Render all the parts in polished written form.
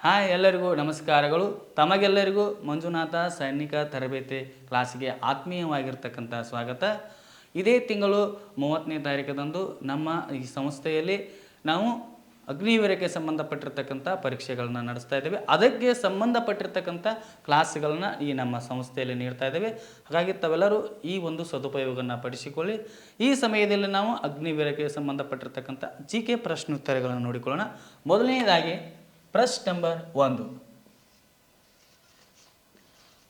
Hi, ಎಲ್ಲರಿಗೂ ನಮಸ್ಕಾರಗಳು. ತಮಗೆಲ್ಲರಿಗೂ ಮಂಜುನಾಥ ಸೈನಿಕ ತರಬೇತಿ ಕ್ಲಾಸಿಗೆ ಆತ್ಮೀಯವಾಗಿರ್ತಕ್ಕಂಥ ಸ್ವಾಗತ. ಇದೇ ತಿಂಗಳು 30ನೇ ತಾರೀಕದಂದು ನಮ್ಮ ಈ ಸಂಸ್ಥೆಯಲ್ಲಿ ನಾವು ಅಗ್ನಿವೀರಕ್ಕೆ ಸಂಬಂಧಪಟ್ಟಿರ್ತಕ್ಕಂಥ ಪರೀಕ್ಷೆಗಳನ್ನ ನಡೆಸ್ತಾ ಇದ್ದೇವೆ. ಅದಕ್ಕೆ ಸಂಬಂಧಪಟ್ಟಿರ್ತಕ್ಕಂಥ ಕ್ಲಾಸ್ಗಳನ್ನ ಈ ನಮ್ಮ ಸಂಸ್ಥೆಯಲ್ಲಿ ನೀಡ್ತಾ ಇದ್ದೇವೆ. ಹಾಗಾಗಿ ತಾವೆಲ್ಲರೂ ಈ ಒಂದು ಸದುಪಯೋಗವನ್ನು ಪಡಿಸಿಕೊಳ್ಳಿ. ಈ ಸಮಯದಲ್ಲಿ ನಾವು ಅಗ್ನಿವೀರಕ್ಕೆ ಸಂಬಂಧಪಟ್ಟಿರ್ತಕ್ಕಂಥ GK ಪ್ರಶ್ನೋತ್ತರಗಳನ್ನು ನೋಡಿಕೊಳ್ಳೋಣ. ಮೊದಲನೇದಾಗಿ ಪ್ರಶ್ನೆ ನಂಬರ್ 1.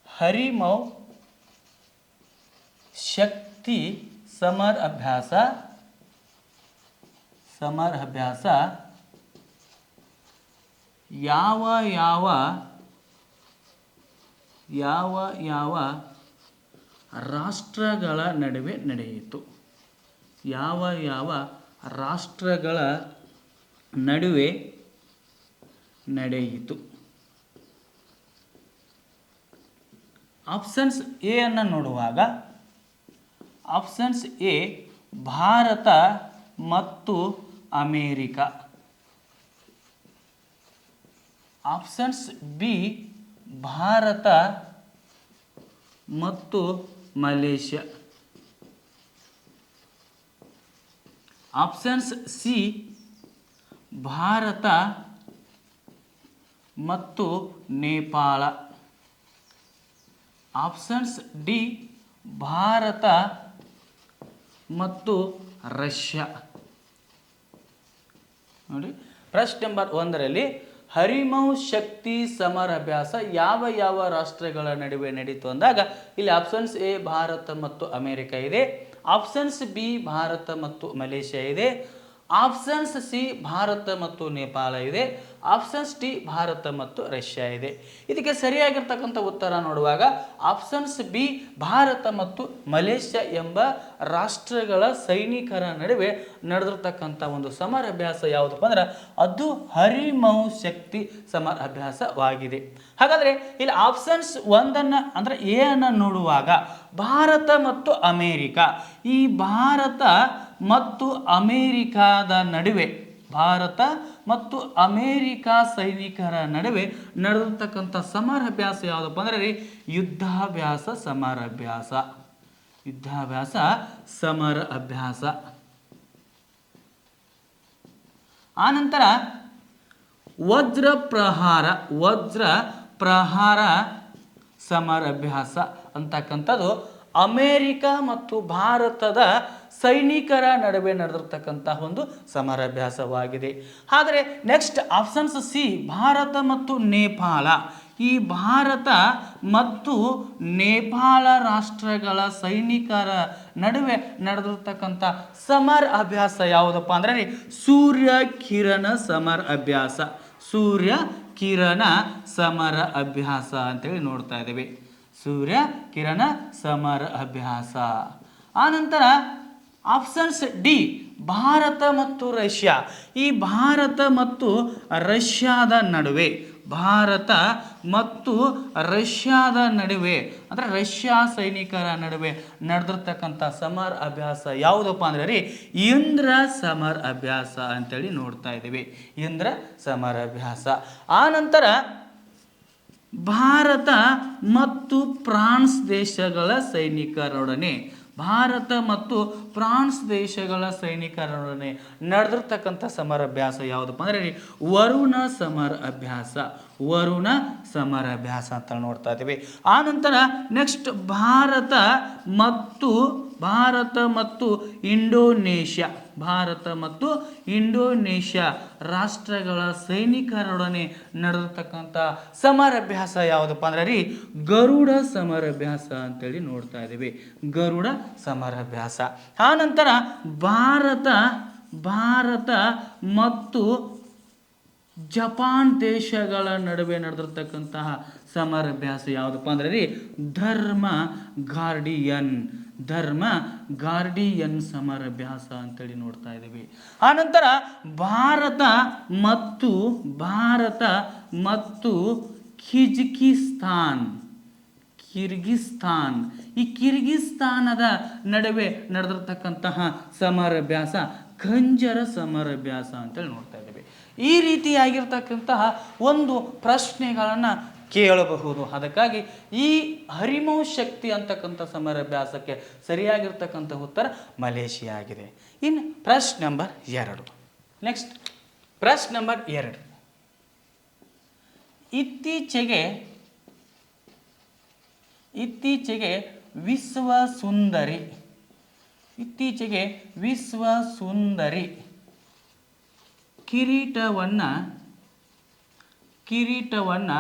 ಹರಿಮೌ ಶಕ್ತಿ ಸಮರ ಅಭ್ಯಾಸ ಯಾವ ರಾಷ್ಟ್ರಗಳ ನಡುವೆ ನಡೆಯಿತು? ಯಾವ ರಾಷ್ಟ್ರಗಳ ನಡುವೆ ನಡೆಯಿತು? ಆಪ್ಷನ್ಸ್ ಎ ಅನ್ನು ನೋಡುವಾಗ ಆಪ್ಷನ್ಸ್ ಎ ಭಾರತ ಮತ್ತು ಅಮೇರಿಕ, ಆಪ್ಷನ್ಸ್ ಬಿ ಭಾರತ ಮತ್ತು ಮಲೇಷ್ಯಾ, ಆಪ್ಷನ್ಸ್ ಸಿ ಭಾರತ ಮತ್ತು ನೇಪಾಳ, ಆಪ್ಷನ್ಸ್ ಡಿ ಭಾರತ ಮತ್ತು ರಷ್ಯಾ. ನೋಡಿ, ಪ್ರಶ್ನೆ ನಂಬರ್ 1ರಲ್ಲಿ ಹರಿಮೌ ಶಕ್ತಿ ಸಮರಾಭ್ಯಾಸ ಯಾವ ರಾಷ್ಟ್ರಗಳ ನಡುವೆ ನಡೀತು ಅಂದಾಗ ಇಲ್ಲಿ ಆಪ್ಷನ್ಸ್ ಎ ಭಾರತ ಮತ್ತು ಅಮೇರಿಕ ಇದೆ, ಆಪ್ಷನ್ಸ್ ಬಿ ಭಾರತ ಮತ್ತು ಮಲೇಷ್ಯಾ ಇದೆ, ಆಪ್ಷನ್ಸ್ ಸಿ ಭಾರತ ಮತ್ತು ನೇಪಾಳ ಇದೆ, ಆಪ್ಷನ್ಸ್ ಡಿ ಭಾರತ ಮತ್ತು ರಷ್ಯಾ ಇದೆ. ಇದಕ್ಕೆ ಸರಿಯಾಗಿರ್ತಕ್ಕಂಥ ಉತ್ತರ ನೋಡುವಾಗ ಆಪ್ಷನ್ಸ್ ಬಿ ಭಾರತ ಮತ್ತು ಮಲೇಷ್ಯಾ ಎಂಬ ರಾಷ್ಟ್ರಗಳ ಸೈನಿಕರ ನಡುವೆ ನಡೆದಿರ್ತಕ್ಕಂಥ ಒಂದು ಸಮರಾಭ್ಯಾಸ ಯಾವುದಪ್ಪ ಅಂದ್ರೆ ಅದು ಹರಿಮೌ ಶಕ್ತಿ ಸಮರಾಭ್ಯಾಸವಾಗಿದೆ. ಹಾಗಾದರೆ ಇಲ್ಲಿ ಆಪ್ಷನ್ಸ್ 1 ಅಂದರೆ ಎ ಅನ್ನು ನೋಡುವಾಗ ಭಾರತ ಮತ್ತು ಅಮೇರಿಕ, ಈ ಭಾರತ ಮತ್ತು ಅಮೇರಿಕಾದ ನಡುವೆ ಭಾರತ ಮತ್ತು ಅಮೇರಿಕಾ ಸೈನಿಕರ ನಡುವೆ ನಡೆದಿರ್ತಕ್ಕಂಥ ಸಮರಾಭ್ಯಾಸ ಯಾವುದಪ್ಪ ಅಂದರೆ ಯುದ್ಧಾಭ್ಯಾಸ ಸಮರ ಅಭ್ಯಾಸ. ಆನಂತರ ವಜ್ರ ಪ್ರಹಾರ ಸಮರಾಭ್ಯಾಸ ಅಂತಕ್ಕಂಥದ್ದು ಅಮೇರಿಕ ಮತ್ತು ಭಾರತದ ಸೈನಿಕರ ನಡುವೆ ನಡೆದಿರ್ತಕ್ಕಂಥ ಒಂದು ಸಮರಾಭ್ಯಾಸವಾಗಿದೆ. ಆದರೆ ನೆಕ್ಸ್ಟ್ ಆಪ್ಷನ್ಸ್ ಸಿ ಭಾರತ ಮತ್ತು ನೇಪಾಳ, ಈ ಭಾರತ ಮತ್ತು ನೇಪಾಳ ರಾಷ್ಟ್ರಗಳ ಸೈನಿಕರ ನಡುವೆ ನಡೆದಿರ್ತಕ್ಕಂಥ ಸಮರ ಅಭ್ಯಾಸ ಯಾವುದಪ್ಪ ಅಂದರೆ ಸೂರ್ಯ ಕಿರಣ ಸಮರ ಅಭ್ಯಾಸ ಅಂತೇಳಿ ನೋಡ್ತಾ ಇದ್ದೇವೆ. ಸೂರ್ಯ ಕಿರಣ ಸಮರ ಅಭ್ಯಾಸ. ಆನಂತರ ಆಪ್ಷನ್ಸ್ ಡಿ ಭಾರತ ಮತ್ತು ರಷ್ಯಾ, ಈ ಭಾರತ ಮತ್ತು ರಷ್ಯಾದ ನಡುವೆ ಅಂದರೆ ರಷ್ಯಾ ಸೈನಿಕರ ನಡುವೆ ನಡೆದಿರ್ತಕ್ಕಂಥ ಸಮರ ಅಭ್ಯಾಸ ಯಾವುದಪ್ಪ ಅಂದರೆ ಇಂದ್ರ ಸಮರ ಅಭ್ಯಾಸ ಅಂತೇಳಿ ನೋಡ್ತಾ ಇದ್ದೀವಿ. ಇಂದ್ರ ಸಮರ ಅಭ್ಯಾಸ. ಆನಂತರ ಭಾರತ ಮತ್ತು ಫ್ರಾನ್ಸ್ ದೇಶಗಳ ಸೈನಿಕರೊಡನೆ ನಡೆದಿರ್ತಕ್ಕಂಥ ಸಮರಾಭ್ಯಾಸ ಯಾವುದಪ್ಪ ಅಂದರೆ ವರುಣ ಸಮರ ಅಭ್ಯಾಸ ಅಂತ ನೋಡ್ತಾ ಇದ್ದೀವಿ. ಆನಂತರ ನೆಕ್ಸ್ಟ್ ಭಾರತ ಮತ್ತು ಇಂಡೋನೇಷ್ಯಾ ರಾಷ್ಟ್ರಗಳ ಸೈನಿಕರೊಡನೆ ನಡೆದಿರ್ತಕ್ಕಂಥ ಸಮರಾಭ್ಯಾಸ ಯಾವುದಪ್ಪ ಅಂದರೆ ಗರುಡ ಸಮರಾಭ್ಯಾಸ ಅಂತೇಳಿ ನೋಡ್ತಾ ಇದ್ದೀವಿ. ಗರುಡ ಸಮರಾಭ್ಯಾಸ. ಆನಂತರ ಭಾರತ ಮತ್ತು ಜಪಾನ್ ದೇಶಗಳ ನಡುವೆ ನಡೆದಿರ್ತಕ್ಕಂತಹ ಸಮರಾಭ್ಯಾಸ ಯಾವುದಪ್ಪ ಅಂದರೆ ಧರ್ಮ ಗಾರ್ಡಿಯನ್ ಸಮರಾಭ್ಯಾಸ ಅಂತೇಳಿ ನೋಡ್ತಾ ಇದ್ದೀವಿ. ಆನಂತರ ಭಾರತ ಮತ್ತು ಕಿರ್ಗಿಸ್ತಾನ್, ಈ ಕಿರ್ಗಿಸ್ತಾನದ ನಡುವೆ ನಡೆದಿರ್ತಕ್ಕಂತಹ ಸಮರಾಭ್ಯಾಸ ಖಂಜರ ಸಮರಾಭ್ಯಾಸ ಅಂತೇಳಿ ನೋಡ್ತಾ ಇದ್ದೀವಿ. ಈ ರೀತಿಯಾಗಿರ್ತಕ್ಕಂತಹ ಒಂದು ಪ್ರಶ್ನೆಗಳನ್ನು ಕೇಳಬಹುದು. ಅದಕ್ಕಾಗಿ ಈ ಹರಿಮೌ ಶಕ್ತಿ ಅಂತಕ್ಕಂಥ ಸಮರಾಭ್ಯಾಸಕ್ಕೆ ಸರಿಯಾಗಿರ್ತಕ್ಕಂಥ ಉತ್ತರ ಮಲೇಷಿಯಾ ಆಗಿದೆ. ಇನ್ನು ಪ್ರಶ್ನೆ ನಂಬರ್ 2. ನೆಕ್ಸ್ಟ್ ಪ್ರಶ್ನೆ ನಂಬರ್ 2. ಇತ್ತೀಚೆಗೆ ವಿಶ್ವ ಸುಂದರಿ ಕಿರೀಟವನ್ನು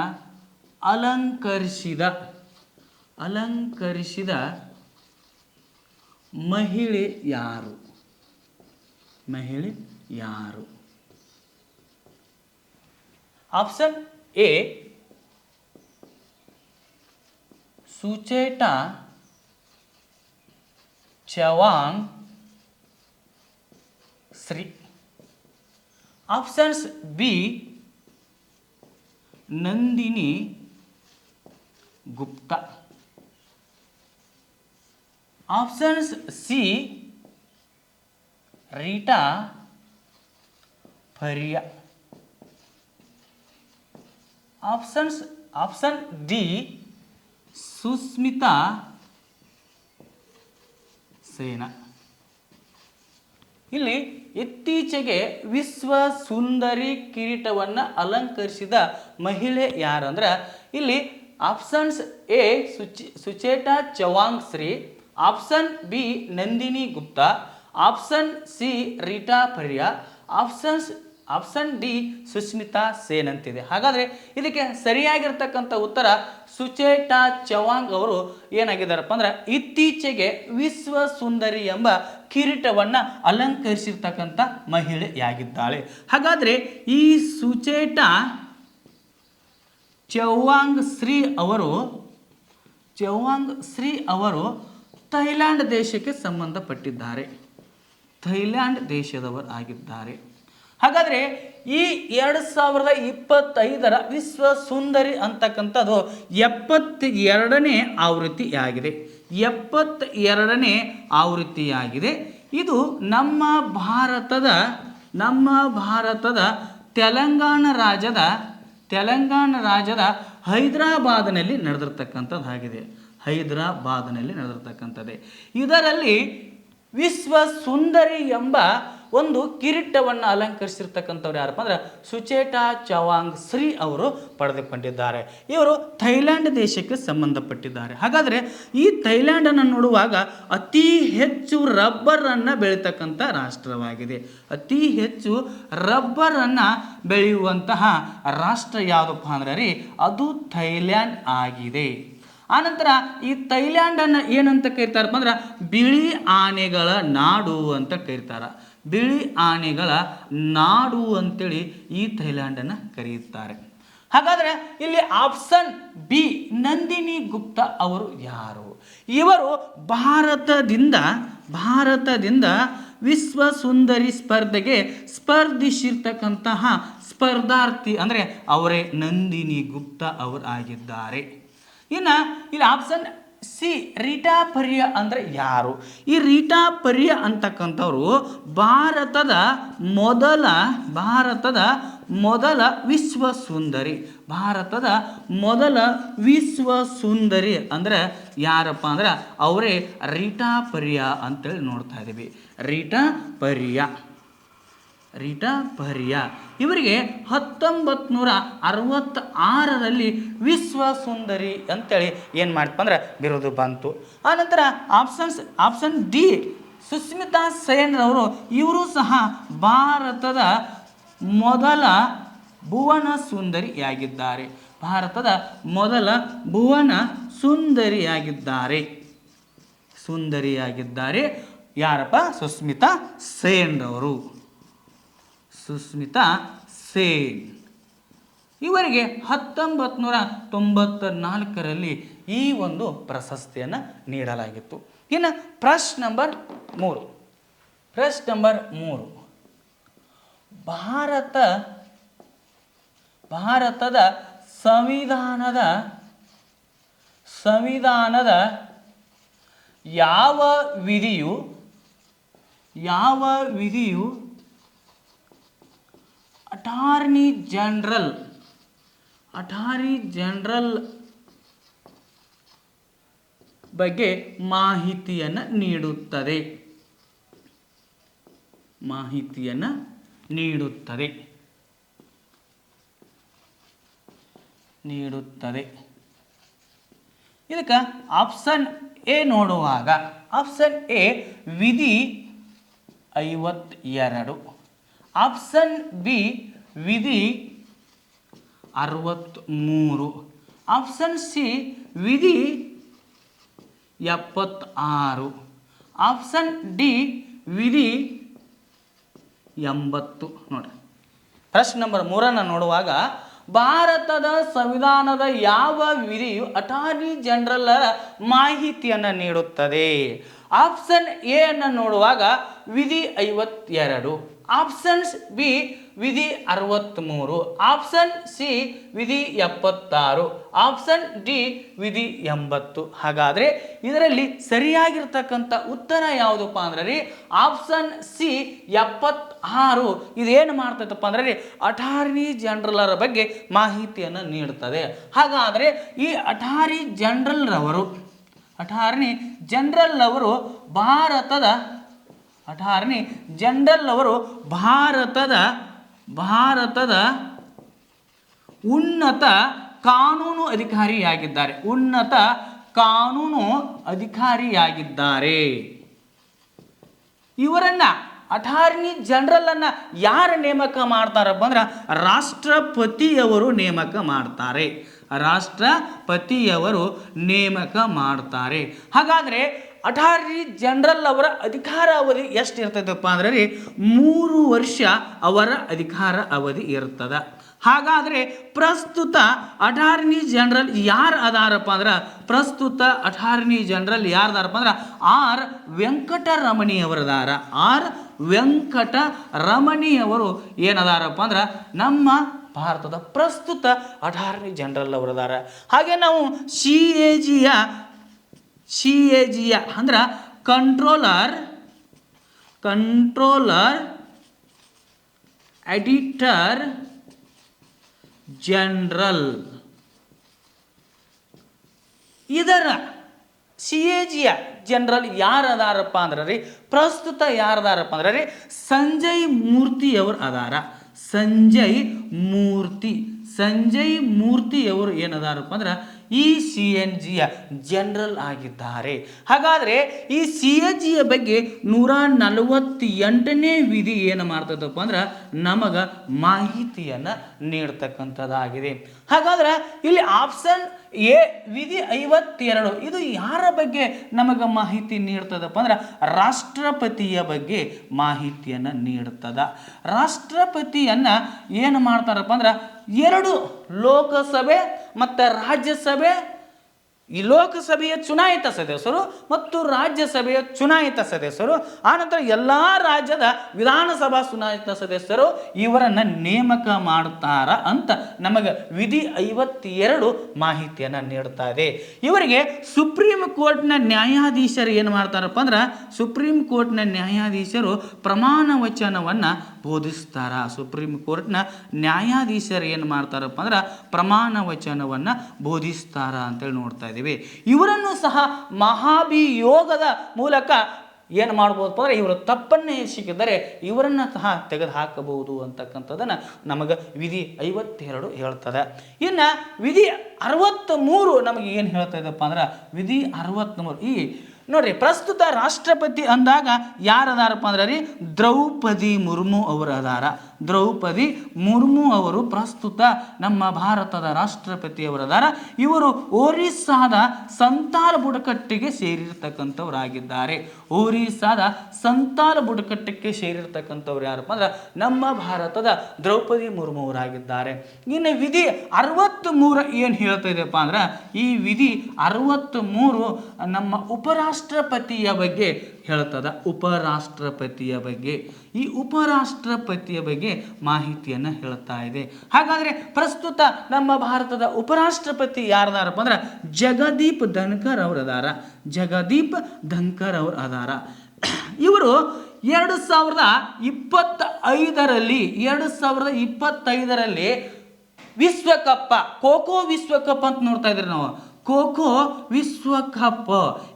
ಅಲಂಕರಿಸಿದ ಮಹಿಳೆ ಯಾರು? Option A Sucheta Chavang Shri. Options B Nandini Gupta. Options C Reita Faria. Option D Sushmita Sena. ಇಲ್ಲಿ ಇತ್ತೀಚೆಗೆ ವಿಶ್ವ ಸುಂದರಿ ಕಿರೀಟವನ್ನು ಅಲಂಕರಿಸಿದ ಮಹಿಳೆ ಯಾರಂದ್ರೆ ಇಲ್ಲಿ options A Sucheta Chavang Shri, option B Nandini Gupta, option C Reita Faria, option D Sushmita Sen ಅಂತಿದೆ. ಹಾಗಾದರೆ ಇದಕ್ಕೆ ಸರಿಯಾಗಿರ್ತಕ್ಕಂಥ ಉತ್ತರ ಸುಚೇತಾ ಚವಾಂಗ್ ಅವರು ಏನಾಗಿದ್ದಾರಪ್ಪ ಅಂದ್ರೆ ಇತ್ತೀಚೆಗೆ ವಿಶ್ವ ಸುಂದರಿ ಎಂಬ ಕಿರೀಟವನ್ನು ಅಲಂಕರಿಸಿರ್ತಕ್ಕಂಥ ಮಹಿಳೆಯಾಗಿದ್ದಾಳೆ. ಹಾಗಾದರೆ ಈ ಸುಚೇತಾ ಚವಾಂಗ್ ಶ್ರೀ ಅವರು ಥೈಲ್ಯಾಂಡ್ ದೇಶಕ್ಕೆ ಸಂಬಂಧಪಟ್ಟಿದ್ದಾರೆ, ಥೈಲ್ಯಾಂಡ್ ದೇಶದವರು ಆಗಿದ್ದಾರೆ. ಹಾಗಾದರೆ ಈ 2025 ವಿಶ್ವ ಸುಂದರಿ ಅಂತಕ್ಕಂಥದ್ದು 72ನೇ ಆವೃತ್ತಿಯಾಗಿದೆ. 72ನೇ ಆವೃತ್ತಿಯಾಗಿದೆ. ಇದು ನಮ್ಮ ಭಾರತದ ತೆಲಂಗಾಣ ರಾಜ್ಯದ ಹೈದರಾಬಾದ್ನಲ್ಲಿ ನಡೆದಿರ್ತಕ್ಕಂಥದ್ದಾಗಿದೆ. ಇದರಲ್ಲಿ ವಿಶ್ವ ಸುಂದರಿ ಎಂಬ ಒಂದು ಕಿರೀಟವನ್ನು ಅಲಂಕರಿಸಿರ್ತಕ್ಕಂಥವ್ರು ಯಾರಪ್ಪ ಅಂದ್ರೆ ಸುಚೇತಾ ಚವಾಂಗ್ ಶ್ರೀ ಅವರು ಪಡೆದುಕೊಂಡಿದ್ದಾರೆ. ಇವರು ಥೈಲ್ಯಾಂಡ್ ದೇಶಕ್ಕೆ ಸಂಬಂಧಪಟ್ಟಿದ್ದಾರೆ. ಹಾಗಾದರೆ ಈ ಥೈಲ್ಯಾಂಡನ್ನು ನೋಡುವಾಗ ಅತಿ ಹೆಚ್ಚು ರಬ್ಬರನ್ನು ಬೆಳೀತಕ್ಕಂಥ ರಾಷ್ಟ್ರವಾಗಿದೆ. ಅತಿ ಹೆಚ್ಚು ರಬ್ಬರನ್ನು ಬೆಳೆಯುವಂತಹ ರಾಷ್ಟ್ರ ಯಾವುದಪ್ಪ ಅಂದ್ರೆ ರೀ ಅದು ಥೈಲ್ಯಾಂಡ್ ಆಗಿದೆ. ಆನಂತರ ಈ ಥೈಲ್ಯಾಂಡನ್ನು ಏನಂತ ಕರೀತಾರಪ್ಪ ಅಂದ್ರೆ ಬಿಳಿ ಆನೆಗಳ ನಾಡು ಅಂತ ಕರೀತಾರೆ. ಬಿಳಿ ಆನೆಗಳ ನಾಡು ಅಂತೇಳಿ ಈ ಥೈಲ್ಯಾಂಡನ್ನು ಕರೆಯುತ್ತಾರೆ. ಹಾಗಾದರೆ ಇಲ್ಲಿ ಆಪ್ಷನ್ ಬಿ ನಂದಿನಿ ಗುಪ್ತಾ ಅವರು ಯಾರು? ಇವರು ಭಾರತದಿಂದ ವಿಶ್ವ ಸುಂದರಿ ಸ್ಪರ್ಧೆಗೆ ಸ್ಪರ್ಧಿಸಿರ್ತಕ್ಕಂತಹ ಸ್ಪರ್ಧಾರ್ಥಿ ಅಂದರೆ ಅವರೇ ನಂದಿನಿ ಗುಪ್ತಾ ಅವರು ಆಗಿದ್ದಾರೆ. ಇನ್ನು ಇಲ್ಲಿ ಆಪ್ಷನ್ ಸಿ ರೀಟಾ ಫರಿಯಾ ಅಂದರೆ ಯಾರು? ಈ ರೀಟಾ ಫರಿಯಾ ಅಂತಕ್ಕಂಥವ್ರು ಭಾರತದ ಮೊದಲ ವಿಶ್ವ ಸುಂದರಿ ಅಂದರೆ ಯಾರಪ್ಪ ಅಂದ್ರೆ ಅವರೇ ರೀಟಾ ಫರಿಯಾ ಅಂತೇಳಿ ನೋಡ್ತಾ ಇದ್ದೀವಿ. ರೀಟಾ ಫರಿಯಾ ಇವರಿಗೆ 1966ರಲ್ಲಿ ವಿಶ್ವ ಸುಂದರಿ ಅಂತೇಳಿ ಏನು ಮಾಡ್ತಪ್ಪ ಅಂದ್ರೆ ಬಿರುದು ಬಂತು. ಆನಂತರ ಆಪ್ಷನ್ ಡಿ ಸುಸ್ಮಿತಾ ಸೇನ್ ಅವರು ಇವರು ಸಹ ಭಾರತದ ಮೊದಲ ಭುವನ ಸುಂದರಿಯಾಗಿದ್ದಾರೆ. ಸುಂದರಿಯಾಗಿದ್ದಾರೆ. ಯಾರಪ್ಪ? ಸುಸ್ಮಿತಾ ಸೇನ್ ಅವರು. ಇವರಿಗೆ 1994ರಲ್ಲಿ ಈ ಒಂದು ಪ್ರಶಸ್ತಿಯನ್ನು ನೀಡಲಾಗಿತ್ತು. ಇನ್ನು ಪ್ರಶ್ನೆ ನಂಬರ್ 3. ಭಾರತದ ಸಂವಿಧಾನದ ಯಾವ ವಿಧಿಯು ಅಟಾರ್ನಿ ಜನರಲ್ ಬಗ್ಗೆ ಮಾಹಿತಿಯನ್ನು ನೀಡುತ್ತದೆ. ಇದಕ್ಕೆ ಆಪ್ಷನ್ ಎ ನೋಡುವಾಗ ಆಪ್ಷನ್ ಎ ವಿಧಿ 52, ಆಪ್ಷನ್ ಬಿ ವಿಧಿ 63, ಆಪ್ಷನ್ ಸಿ ವಿಧಿ 76, ಆಪ್ಷನ್ ಡಿ ವಿಧಿ 80. ನೋಡ್ರಿ, ಪ್ರಶ್ನೆ ನಂಬರ್ 3 ನೋಡುವಾಗ ಭಾರತದ ಸಂವಿಧಾನದ ಯಾವ ವಿಧಿಯು ಅಟಾರ್ನಿ ಜನರಲ್ ಮಾಹಿತಿಯನ್ನು ನೀಡುತ್ತದೆ? ಆಪ್ಷನ್ ಎ ಅನ್ನು ನೋಡುವಾಗ ವಿಧಿ 52, ಆಪ್ಷನ್ ಬಿ ವಿಧಿ 63, ಆಪ್ಷನ್ ಸಿ ವಿಧಿ 76, ಆಪ್ಷನ್ ಡಿ ವಿಧಿ 80. ಹಾಗಾದರೆ ಇದರಲ್ಲಿ ಸರಿಯಾಗಿರ್ತಕ್ಕಂಥ ಉತ್ತರ ಯಾವುದಪ್ಪ ಅಂದ್ರೆ ರೀ ಆಪ್ಷನ್ ಸಿ 76. ಇದೇನು ಮಾಡ್ತೈತಪ್ಪ ಅಂದ್ರೆ ರೀ ಅಟಾರ್ನಿ ಜನರಲ್ ಬಗ್ಗೆ ಮಾಹಿತಿಯನ್ನು ನೀಡುತ್ತದೆ. ಹಾಗಾದರೆ ಈ ಅಟಾರ್ನಿ ಜನರಲ್ ಅವರು ಭಾರತದ ಉನ್ನತ ಕಾನೂನು ಅಧಿಕಾರಿಯಾಗಿದ್ದಾರೆ. ಇವರನ್ನ ಅಟಾರ್ನಿ ಜನರಲ್ ಅನ್ನ ಯಾರು ನೇಮಕ ಮಾಡ್ತಾರಪ್ಪ ಅಂದ್ರೆ ರಾಷ್ಟ್ರಪತಿಯವರು ನೇಮಕ ಮಾಡ್ತಾರೆ. ಹಾಗಾದ್ರೆ ಅಟಾರ್ನಿ ಜನರಲ್ ಅವರ ಅಧಿಕಾರ ಅವಧಿ ಎಷ್ಟು ಇರ್ತದಪ್ಪ ಅಂದ್ರೆ ರೀ 3 ವರ್ಷ ಅವರ ಅಧಿಕಾರ ಅವಧಿ ಇರ್ತದ. ಹಾಗಾದರೆ ಪ್ರಸ್ತುತ ಅಟಾರ್ನಿ ಜನರಲ್ ಯಾರು ಅದಾರಪ್ಪ ಅಂದ್ರೆ ಆರ್ ವೆಂಕಟರಮಣಿಯವರು ಏನದಾರಪ್ಪ ಅಂದ್ರೆ ನಮ್ಮ ಭಾರತದ ಪ್ರಸ್ತುತ ಅಟಾರ್ನಿ ಜನರಲ್ ಅವರದಾರ. ಹಾಗೆ ನಾವು ಸಿ ಎ ಜಿಯ ಅಂದ್ರೆ ಕಂಟ್ರೋಲರ್ ಎಡಿಟರ್ ಜನರಲ್, ಇದರ ಸಿ ಎ ಜಿಯ ಜನರಲ್ ಯಾರದಾರಪ್ಪ ಅಂದ್ರೆ ರೀ ಪ್ರಸ್ತುತ ಯಾರದಾರಪ್ಪ ಅಂದ್ರೆ ರೀ ಸಂಜಯ್ ಮೂರ್ತಿ ಅವರು ಏನದಾರಪ್ಪ ಅಂದ್ರೆ ಈ ಸಿ ಎನ್ ಜಿಯ ಜನರಲ್ ಆಗಿದ್ದಾರೆ. ಹಾಗಾದರೆ ಈ ಸಿ ಎ ಜಿಯ ಬಗ್ಗೆ 148ನೇ ವಿಧಿ ಏನು ಮಾಡ್ತದಪ್ಪ ಅಂದ್ರೆ ನಮಗೆ ಮಾಹಿತಿಯನ್ನು ನೀಡ್ತಕ್ಕಂಥದ್ದಾಗಿದೆ. ಹಾಗಾದ್ರೆ ಇಲ್ಲಿ ಆಪ್ಷನ್ ಎ ವಿಧಿ 52 ಇದು ಯಾರ ಬಗ್ಗೆ ನಮಗೆ ಮಾಹಿತಿ ನೀಡ್ತದಪ್ಪ ಅಂದ್ರೆ ರಾಷ್ಟ್ರಪತಿಯ ಬಗ್ಗೆ ಮಾಹಿತಿಯನ್ನು ನೀಡ್ತದ. ರಾಷ್ಟ್ರಪತಿಯನ್ನು ಏನು ಮಾಡ್ತಾರಪ್ಪ ಅಂದ್ರೆ 2 ಲೋಕಸಭೆ ಮತ್ತು ರಾಜ್ಯಸಭೆ, ಈ ಲೋಕಸಭೆಯ ಚುನಾಯಿತ ಸದಸ್ಯರು ಮತ್ತು ರಾಜ್ಯಸಭೆಯ ಚುನಾಯಿತ ಸದಸ್ಯರು, ಆನಂತರ ಎಲ್ಲ ರಾಜ್ಯದ ವಿಧಾನಸಭಾ ಚುನಾಯಿತ ಸದಸ್ಯರು ಇವರನ್ನು ನೇಮಕ ಮಾಡ್ತಾರ ಅಂತ ನಮಗೆ ವಿಧಿ 52 ಮಾಹಿತಿಯನ್ನು ನೀಡ್ತಾ ಇದೆ. ಇವರಿಗೆ ಸುಪ್ರೀಂ ಕೋರ್ಟ್ನ ನ್ಯಾಯಾಧೀಶರು ಏನು ಮಾಡ್ತಾರಪ್ಪ ಅಂದ್ರೆ ಸುಪ್ರೀಂ ಕೋರ್ಟ್ನ ನ್ಯಾಯಾಧೀಶರು ಪ್ರಮಾಣ ವಚನವನ್ನು ಬೋಧಿಸ್ತಾರ. ಸುಪ್ರೀಂ ಕೋರ್ಟ್ನ ನ್ಯಾಯಾಧೀಶರು ಏನು ಮಾಡ್ತಾರಪ್ಪ ಅಂದ್ರೆ ಪ್ರಮಾಣ ವಚನವನ್ನು ಬೋಧಿಸ್ತಾರ ಅಂತೇಳಿ ನೋಡ್ತಾ ಇದ್ದೀವಿ. ಇವರನ್ನು ಸಹ ಮಹಾಭಿಯೋಗದ ಮೂಲಕ ಏನು ಮಾಡ್ಬೋದಪ್ಪ ಅಂದ್ರೆ ಇವರು ತಪ್ಪನ್ನೇ ಸಿಕ್ಕಿದರೆ ಇವರನ್ನು ಸಹ ತೆಗೆದು ಹಾಕಬಹುದು ಅಂತಕ್ಕಂಥದ್ದನ್ನು ನಮಗೆ ವಿಧಿ 52 ಹೇಳ್ತದೆ. ಇನ್ನು ವಿಧಿ 63 ನಮಗೆ ಏನು ಹೇಳ್ತಾ ಇದಪ್ಪ ಅಂದ್ರೆ ವಿಧಿ 63 ಈ ನೋಡ್ರಿ ಪ್ರಸ್ತುತ ರಾಷ್ಟ್ರಪತಿ ಅಂದಾಗ ಯಾರದಾರಪ್ಪ ಅಂದ್ರೆ ರೀ ದ್ರೌಪದಿ ಮುರ್ಮು ಅವರು ಅದಾರ. ದ್ರೌಪದಿ ಮುರ್ಮು ಅವರು ಪ್ರಸ್ತುತ ನಮ್ಮ ಭಾರತದ ರಾಷ್ಟ್ರಪತಿಯವರದಾರ. ಇವರು ಒರಿಸ್ಸಾದ ಸಂತಾಲ್ ಬುಡಕಟ್ಟಿಗೆ ಸೇರಿರ್ತಕ್ಕಂಥವರಾಗಿದ್ದಾರೆ. ಸೇರಿರ್ತಕ್ಕಂಥವ್ರು ಯಾರಪ್ಪ ಅಂದ್ರೆ ನಮ್ಮ ಭಾರತದ ದ್ರೌಪದಿ ಮುರ್ಮು ಅವರಾಗಿದ್ದಾರೆ. ಇನ್ನು ವಿಧಿ 63 ಏನು ಹೇಳ್ತಾ ಇದೆಯಪ್ಪ ಅಂದ್ರೆ ಈ ವಿಧಿ 63 ನಮ್ಮ ಉಪರಾಷ್ಟ್ರಪತಿಯ ಬಗ್ಗೆ ಹೇಳ್ತದ. ಈ ಉಪರಾಷ್ಟ್ರಪತಿಯ ಬಗ್ಗೆ ಮಾಹಿತಿಯನ್ನು ಹೇಳ್ತಾ ಇದೆ. ಹಾಗಾದರೆ ಪ್ರಸ್ತುತ ನಮ್ಮ ಭಾರತದ ಉಪರಾಷ್ಟ್ರಪತಿ ಯಾರದಾರಪ್ಪ ಅಂದ್ರೆ ಜಗದೀಪ್ ಧನ್ಕರ್ ಅವರು ಅದಾರ. ಇವರು 2025ರಲ್ಲಿ ವಿಶ್ವಕಪ್, ಖೋಖೋ ವಿಶ್ವಕಪ್ ಅಂತ ನೋಡ್ತಾ ಇದ್ರಿ ನಾವು. ಖೋಖೋ ವಿಶ್ವಕಪ್,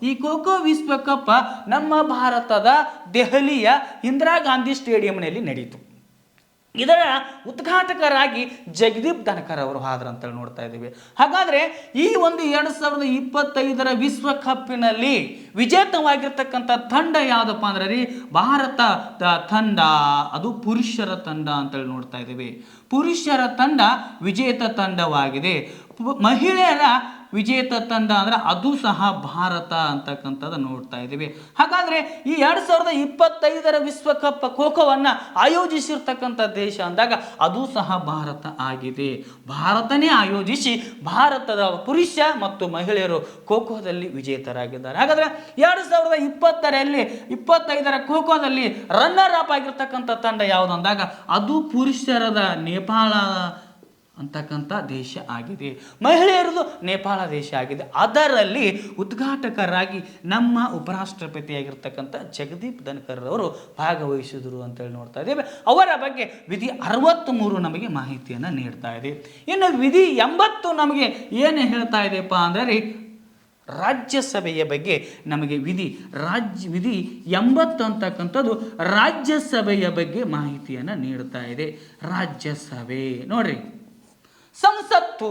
ಈ ಖೋಖೋ ವಿಶ್ವಕಪ್ ನಮ್ಮ ಭಾರತದ ದೆಹಲಿಯ ಇಂದಿರಾ ಗಾಂಧಿ ಸ್ಟೇಡಿಯಂನಲ್ಲಿ ನಡೀತು. ಇದರ ಉದ್ಘಾಟಕರಾಗಿ ಜಗದೀಪ್ ಧನಕರ್ ಅವರು ಆದ್ರು ಅಂತೇಳಿ ನೋಡ್ತಾ ಇದ್ದೀವಿ. ಹಾಗಾದರೆ ಈ ಒಂದು 2025 ವಿಶ್ವಕಪ್ಪಿನಲ್ಲಿ ವಿಜೇತವಾಗಿರ್ತಕ್ಕಂಥ ತಂಡ ಯಾವುದಪ್ಪ ಅಂದ್ರೆ ರೀ, ಭಾರತದ ತಂಡ. ಅದು ಪುರುಷರ ತಂಡ ಅಂತೇಳಿ ನೋಡ್ತಾ ಇದ್ದೀವಿ. ಪುರುಷರ ತಂಡ ವಿಜೇತ ತಂಡವಾಗಿದೆ. ಮಹಿಳೆಯರ ವಿಜೇತ ತಂಡ ಅಂದ್ರೆ ಅದು ಸಹ ಭಾರತ ಅಂತಕ್ಕಂಥದ್ದು ನೋಡ್ತಾ ಇದ್ದೀವಿ. ಹಾಗಾದರೆ ಈ 2025 ವಿಶ್ವಕಪ್ ಖೋಖೋವನ್ನು ಆಯೋಜಿಸಿರ್ತಕ್ಕಂಥ ದೇಶ ಅಂದಾಗ ಅದು ಸಹ ಭಾರತ ಆಗಿದೆ. ಭಾರತನೇ ಆಯೋಜಿಸಿ ಭಾರತದ ಪುರುಷ ಮತ್ತು ಮಹಿಳೆಯರು ಖೋಖೋದಲ್ಲಿ ವಿಜೇತರಾಗಿದ್ದಾರೆ. ಹಾಗಾದರೆ 2025 ಖೋಖೋದಲ್ಲಿ ರನ್ನರ್ ಅಪ್ ಆಗಿರ್ತಕ್ಕಂಥ ತಂಡ ಯಾವುದು ಅಂದಾಗ ಅದು ಪುರುಷರದ ನೇಪಾಳ ಅಂತಕ್ಕಂಥ ದೇಶ ಆಗಿದೆ. ಮಹಿಳೆಯರದು ನೇಪಾಳ ದೇಶ ಆಗಿದೆ. ಅದರಲ್ಲಿ ಉದ್ಘಾಟಕರಾಗಿ ನಮ್ಮ ಉಪರಾಷ್ಟ್ರಪತಿಯಾಗಿರ್ತಕ್ಕಂಥ ಜಗದೀಪ್ ಧನ್ಕರ್ ಅವರು ಭಾಗವಹಿಸಿದರು ಅಂತೇಳಿ ನೋಡ್ತಾ ಇದ್ದೇವೆ. ಅವರ ಬಗ್ಗೆ ವಿಧಿ 63 ನಮಗೆ ಮಾಹಿತಿಯನ್ನು ನೀಡ್ತಾ ಇದೆ. ಇನ್ನು ವಿಧಿ 80 ನಮಗೆ ಏನು ಹೇಳ್ತಾ ಇದೆಯಪ್ಪ ಅಂದರೆ ರಾಜ್ಯಸಭೆಯ ಬಗ್ಗೆ ನಮಗೆ ವಿಧಿ 80 ಅಂತಕ್ಕಂಥದ್ದು ರಾಜ್ಯಸಭೆಯ ಬಗ್ಗೆ ಮಾಹಿತಿಯನ್ನು ನೀಡ್ತಾ ಇದೆ. ರಾಜ್ಯಸಭೆ ನೋಡ್ರಿ, ಸಂಸತ್ತು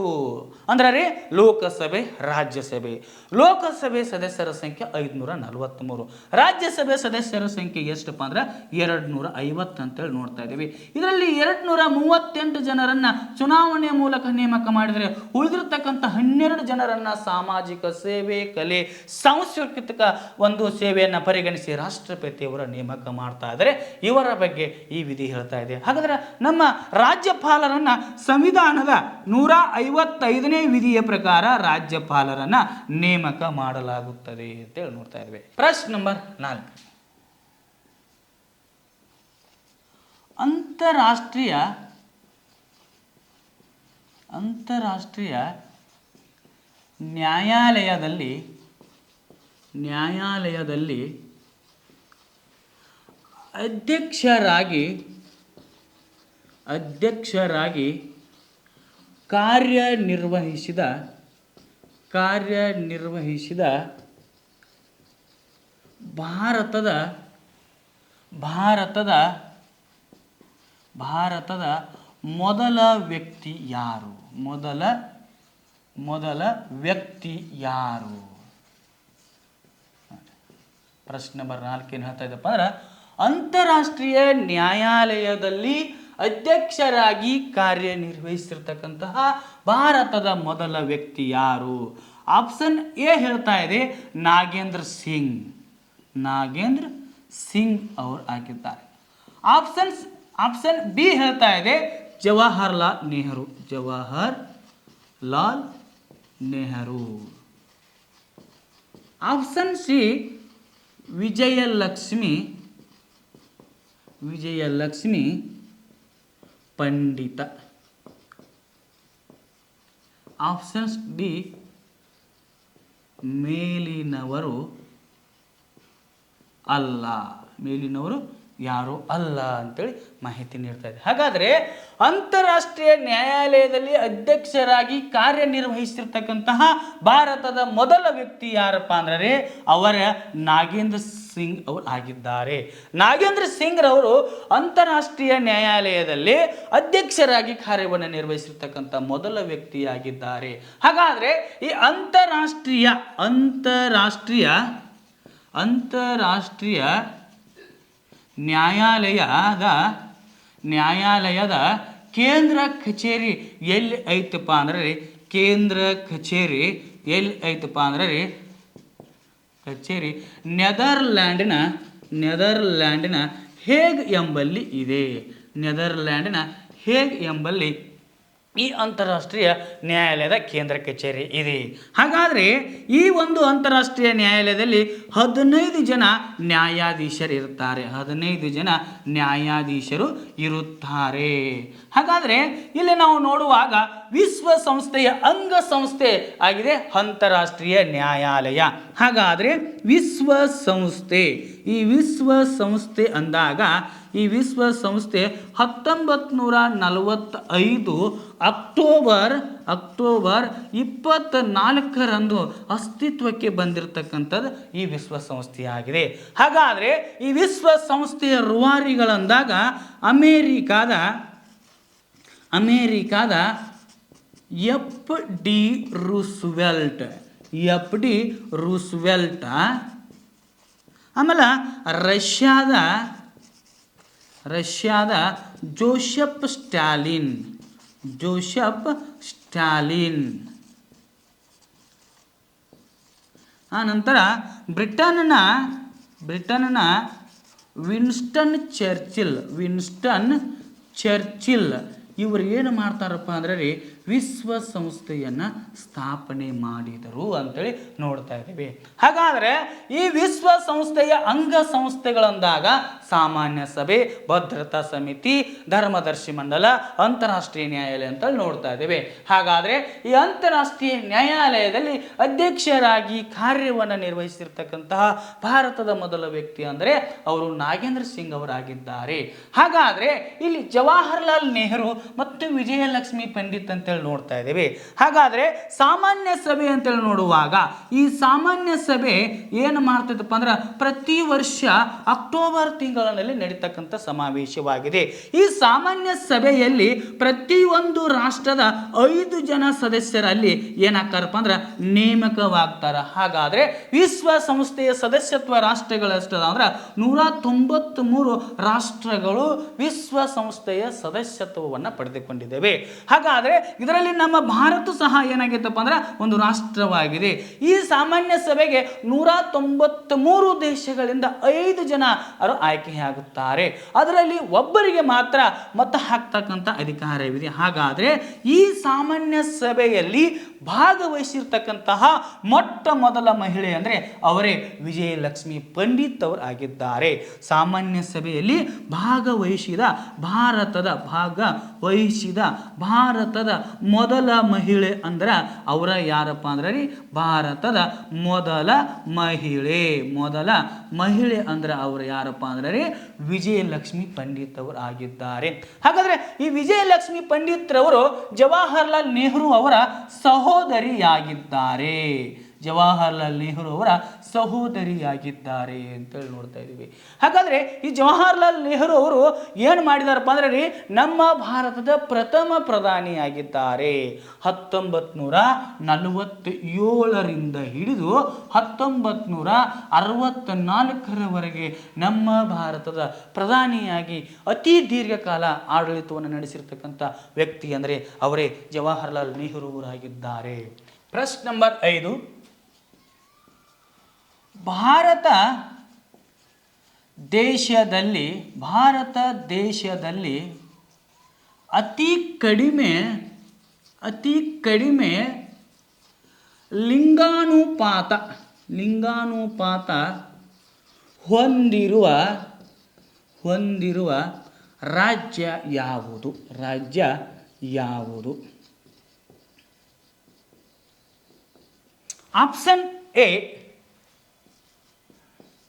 ಅಂದ್ರೆ ರೀ ಲೋಕಸಭೆ, ರಾಜ್ಯಸಭೆ. ಲೋಕಸಭೆ ಸದಸ್ಯರ ಸಂಖ್ಯೆ 543, ರಾಜ್ಯಸಭೆ ಸದಸ್ಯರ ಸಂಖ್ಯೆ ಎಷ್ಟಪ್ಪ ಅಂದ್ರೆ 250 ಅಂತೇಳಿ ನೋಡ್ತಾ ಇದ್ದೀವಿ. ಇದರಲ್ಲಿ 238 ಜನರನ್ನ ಚುನಾವಣೆಯ ಮೂಲಕ ನೇಮಕ ಮಾಡಿದರೆ ಉಳಿದಿರ್ತಕ್ಕಂಥ 12 ಜನರನ್ನ ಸಾಮಾಜಿಕ ಸೇವೆ, ಕಲೆ, ಸಾಂಸ್ಕೃತಿಕ ಒಂದು ಸೇವೆಯನ್ನು ಪರಿಗಣಿಸಿ ರಾಷ್ಟ್ರಪತಿಯವರ ನೇಮಕ ಮಾಡ್ತಾ ಇದ್ದಾರೆ. ಇವರ ಬಗ್ಗೆ ಈ ವಿಧಿ ಹೇಳ್ತಾ ಇದೆ. ಹಾಗಾದ್ರೆ ನಮ್ಮ ರಾಜ್ಯಪಾಲರನ್ನ ಸಂವಿಧಾನದ 155ನೇ ವಿಧಿಯ ಪ್ರಕಾರ ರಾಜ್ಯಪಾಲರನ್ನ ನೇಮಕ ಮಾಡಲಾಗುತ್ತದೆ ಅಂತೇಳಿ ನೋಡ್ತಾ ಇದ್ವಿ. ಪ್ರಶ್ನೆ ನಂಬರ್ 4, ಅಂತಾರಾಷ್ಟ್ರೀಯ ನ್ಯಾಯಾಲಯದಲ್ಲಿ ಅಧ್ಯಕ್ಷರಾಗಿ ಕಾರ್ಯನಿರ್ವಹಿಸಿದ ಭಾರತದ ಮೊದಲ ವ್ಯಕ್ತಿ ಯಾರು? ಮೊದಲ ವ್ಯಕ್ತಿ ಯಾರು? ಪ್ರಶ್ನೆ ನಂಬರ್ 4 ಏನು ಹೇಳ್ತಾ ಇದ್ದಪ್ಪ ಅಂದ್ರೆ ಅಂತಾರಾಷ್ಟ್ರೀಯ ನ್ಯಾಯಾಲಯದಲ್ಲಿ ಅಧ್ಯಕ್ಷರಾಗಿ ಕಾರ್ಯನಿರ್ವಹಿಸಿರ್ತಕ್ಕಂತಹ ಭಾರತದ ಮೊದಲ ವ್ಯಕ್ತಿ ಯಾರು? ಆಪ್ಷನ್ ಎ ಹೇಳ್ತಾ ಇದೆ ನಾಗೇಂದ್ರ ಸಿಂಗ್ ಅವರು ಆಗಿದ್ದಾರೆ. ಆಪ್ಷನ್ ಬಿ ಹೇಳ್ತಾ ಇದೆ ಜವಾಹರ್ಲಾಲ್ ನೆಹರು. ಆಪ್ಷನ್ ಸಿ ವಿಜಯಲಕ್ಷ್ಮಿ ಪಂಡಿತ. ಆಪ್ಷನ್ಸ್ ಡಿ ಮೇಲಿನವರು ಯಾರು ಅಲ್ಲ ಅಂತೇಳಿ ಮಾಹಿತಿ ನೀಡ್ತಾ ಇದೆ. ಹಾಗಾದರೆ ಅಂತಾರಾಷ್ಟ್ರೀಯ ನ್ಯಾಯಾಲಯದಲ್ಲಿ ಅಧ್ಯಕ್ಷರಾಗಿ ಕಾರ್ಯನಿರ್ವಹಿಸಿರ್ತಕ್ಕಂತಹ ಭಾರತದ ಮೊದಲ ವ್ಯಕ್ತಿ ಯಾರಪ್ಪ ಅಂದರೆ ಅವರ ನಾಗೇಂದ್ರ ಸಿಂಗ್ ಅವರು ಆಗಿದ್ದಾರೆ. ನಾಗೇಂದ್ರ ಸಿಂಗ್ ರವರು ಅಂತಾರಾಷ್ಟ್ರೀಯ ನ್ಯಾಯಾಲಯದಲ್ಲಿ ಅಧ್ಯಕ್ಷರಾಗಿ ಕಾರ್ಯವನ್ನು ನಿರ್ವಹಿಸಿರ್ತಕ್ಕಂಥ ಮೊದಲ ವ್ಯಕ್ತಿಯಾಗಿದ್ದಾರೆ. ಹಾಗಾದರೆ ಈ ಅಂತಾರಾಷ್ಟ್ರೀಯ ನ್ಯಾಯಾಲಯದ ಕೇಂದ್ರ ಕಚೇರಿ ಎಲ್ಲಿ ಐತಪ್ಪ ಅಂದ್ರೆ ಕಚೇರಿ ನೆದರ್ಲ್ಯಾಂಡಿನ ಹೇಗ್ ಎಂಬಲ್ಲಿ ಇದೆ. ಈ ಅಂತಾರಾಷ್ಟ್ರೀಯ ನ್ಯಾಯಾಲಯದ ಕೇಂದ್ರ ಕಚೇರಿ ಇದೆ. ಹಾಗಾದರೆ ಈ ಒಂದು ಅಂತಾರಾಷ್ಟ್ರೀಯ ನ್ಯಾಯಾಲಯದಲ್ಲಿ 15 ಜನ ನ್ಯಾಯಾಧೀಶರು ಇರುತ್ತಾರೆ. ಹಾಗಾದರೆ ಇಲ್ಲಿ ನಾವು ನೋಡುವಾಗ ವಿಶ್ವಸಂಸ್ಥೆಯ ಅಂಗಸಂಸ್ಥೆ ಆಗಿದೆ ಅಂತಾರಾಷ್ಟ್ರೀಯ ನ್ಯಾಯಾಲಯ. ಹಾಗಾದರೆ ವಿಶ್ವಸಂಸ್ಥೆ, ಈ ವಿಶ್ವಸಂಸ್ಥೆ ಅಂದಾಗ ಈ ವಿಶ್ವಸಂಸ್ಥೆ 1945 ಅಕ್ಟೋಬರ್ 24ರಂದು ಅಸ್ತಿತ್ವಕ್ಕೆ ಬಂದಿರತಕ್ಕಂಥದ್ದು ಈ ವಿಶ್ವಸಂಸ್ಥೆಯಾಗಿದೆ. ಹಾಗಾದರೆ ಈ ವಿಶ್ವಸಂಸ್ಥೆಯ ರೂವಾರಿಗಳಂದಾಗ ಅಮೇರಿಕಾದ ಎಫ್ ಡಿ ರೂಸ್ವೆಲ್ಟ್, ಆಮೇಲೆ ರಷ್ಯಾದ ಜೋಸೆಫ್ ಸ್ಟಾಲಿನ್, ಆನಂತರ ಬ್ರಿಟನ್ನ ವಿನ್ಸ್ಟನ್ ಚರ್ಚಿಲ್ ಇವರು ಏನು ಮಾಡ್ತಾರಪ್ಪ ಅಂದರೆ ರೀ ವಿಶ್ವಸಂಸ್ಥೆಯನ್ನು ಸ್ಥಾಪನೆ ಮಾಡಿದರು ಅಂತೇಳಿ ನೋಡ್ತಾ ಇದ್ದೀವಿ. ಹಾಗಾದರೆ ಈ ವಿಶ್ವಸಂಸ್ಥೆಯ ಅಂಗಸಂಸ್ಥೆಗಳಂದಾಗ ಸಾಮಾನ್ಯ ಸಭೆ, ಭದ್ರತಾ ಸಮಿತಿ, ಧರ್ಮದರ್ಶಿ ಮಂಡಲ, ಅಂತಾರಾಷ್ಟ್ರೀಯ ನ್ಯಾಯಾಲಯ ಅಂತೇಳಿ ನೋಡ್ತಾ ಇದ್ದೇವೆ. ಹಾಗಾದರೆ ಈ ಅಂತಾರಾಷ್ಟ್ರೀಯ ನ್ಯಾಯಾಲಯದಲ್ಲಿ ಅಧ್ಯಕ್ಷರಾಗಿ ಕಾರ್ಯವನ್ನು ನಿರ್ವಹಿಸಿರ್ತಕ್ಕಂತಹ ಭಾರತದ ಮೊದಲ ವ್ಯಕ್ತಿ ಅಂದರೆ ಅವರು ನಾಗೇಂದ್ರ ಸಿಂಗ್ ಅವರಾಗಿದ್ದಾರೆ. ಹಾಗಾದರೆ ಇಲ್ಲಿ ಜವಾಹರ್ಲಾಲ್ ನೆಹರು ಮತ್ತು ವಿಜಯಲಕ್ಷ್ಮಿ ಪಂಡಿತ್ ಅಂತೇಳಿ ನೋಡ್ತಾ ಇದ್ದೇವೆ. ಹಾಗಾದರೆ ಸಾಮಾನ್ಯ ಸಭೆ ಅಂತೇಳಿ ನೋಡುವಾಗ ಈ ಸಾಮಾನ್ಯ ಸಭೆ ಏನು ಮಾಡ್ತಿದ್ದಪ್ಪ ಅಂದ್ರೆ ಪ್ರತಿ ವರ್ಷ ಅಕ್ಟೋಬರ್ ತಿಂಗಳಲ್ಲಿ ನಡೀತಕ್ಕಂಥ ಸಮಾವೇಶವಾಗಿದೆ. ಈ ಸಾಮಾನ್ಯ ಸಭೆಯಲ್ಲಿ ಪ್ರತಿಯೊಂದು ರಾಷ್ಟ್ರದ 5 ಜನ ಸದಸ್ಯರಲ್ಲಿ ಏನಾಗ್ತಾರಪ್ಪ ಅಂದ್ರೆ ನೇಮಕವಾಗ್ತಾರೆ. ಹಾಗಾದರೆ ವಿಶ್ವಸಂಸ್ಥೆಯ ಸದಸ್ಯತ್ವ ರಾಷ್ಟ್ರಗಳಷ್ಟದ ಅಂದ್ರೆ 193 ರಾಷ್ಟ್ರಗಳು ವಿಶ್ವಸಂಸ್ಥೆಯ ಸದಸ್ಯತ್ವವನ್ನು ಪಡೆದುಕೊಂಡಿದ್ದೇವೆ. ಹಾಗಾದರೆ ಇದರಲ್ಲಿ ನಮ್ಮ ಭಾರತ ಸಹ ಏನಾಗಿತ್ತಪ್ಪ ಅಂದ್ರೆ ಒಂದು ರಾಷ್ಟ್ರವಾಗಿದೆ. ಈ ಸಾಮಾನ್ಯ ಸಭೆಗೆ 193 ದೇಶಗಳಿಂದ 5 ಜನ ಆಯ್ಕೆಯಾಗುತ್ತಾರೆ. ಅದರಲ್ಲಿ ಒಬ್ಬರಿಗೆ ಮಾತ್ರ ಮತ ಹಾಕ್ತಕ್ಕಂಥ ಅಧಿಕಾರವಿದೆ. ಹಾಗಾದರೆ ಈ ಸಾಮಾನ್ಯ ಸಭೆಯಲ್ಲಿ ಭಾಗವಹಿಸಿರ್ತಕ್ಕಂತಹ ಮೊಟ್ಟ ಮೊದಲ ಮಹಿಳೆ ಅಂದರೆ ಅವರೇ ವಿಜಯಲಕ್ಷ್ಮಿ ಪಂಡಿತ್ ಅವರು ಆಗಿದ್ದಾರೆ. ಸಾಮಾನ್ಯ ಸಭೆಯಲ್ಲಿ ಭಾಗವಹಿಸಿದ ಭಾರತದ ಮೊದಲ ಮಹಿಳೆ ಅಂದ್ರೆ ಅವರ ಯಾರಪ್ಪ ಅಂದ್ರೆ ರೀ ಭಾರತದ ಮೊದಲ ಮಹಿಳೆ ಅಂದ್ರೆ ಅವರು ಯಾರಪ್ಪ ಅಂದ್ರೆ ರೀ ವಿಜಯಲಕ್ಷ್ಮಿ ಪಂಡಿತ್ ಅವರು ಆಗಿದ್ದಾರೆ. ಹಾಗಾದ್ರೆ ಈ ವಿಜಯಲಕ್ಷ್ಮಿ ಪಂಡಿತ್ ರವರು ಜವಾಹರ್ಲಾಲ್ ನೆಹರು ಅವರ ಸಹೋದರಿಯಾಗಿದ್ದಾರೆ. ಅಂತೇಳಿ ನೋಡ್ತಾ ಇದ್ದೀವಿ. ಹಾಗಾದರೆ ಈ ಜವಾಹರ್ಲಾಲ್ ನೆಹರು ಅವರು ಏನು ಮಾಡಿದಾರಪ್ಪ ಅಂದ್ರೆ ರೀ ನಮ್ಮ ಭಾರತದ ಪ್ರಥಮ ಪ್ರಧಾನಿಯಾಗಿದ್ದಾರೆ. 1947ರಿಂದ ಹಿಡಿದು 1964ರವರೆಗೆ ನಮ್ಮ ಭಾರತದ ಪ್ರಧಾನಿಯಾಗಿ ಅತಿ ದೀರ್ಘಕಾಲ ಆಡಳಿತವನ್ನು ನಡೆಸಿರ್ತಕ್ಕಂಥ ವ್ಯಕ್ತಿ ಅಂದರೆ ಅವರೇ ಜವಾಹರ್ಲಾಲ್ ನೆಹರು ಅವರಾಗಿದ್ದಾರೆ. ಪ್ರಶ್ನೆ ನಂಬರ್ 5, ಭಾರತ ದೇಶದಲ್ಲಿ ಅತಿ ಕಡಿಮೆ ಲಿಂಗಾನುಪಾತ ಹೊಂದಿರುವ ರಾಜ್ಯ ಯಾವುದು? Option A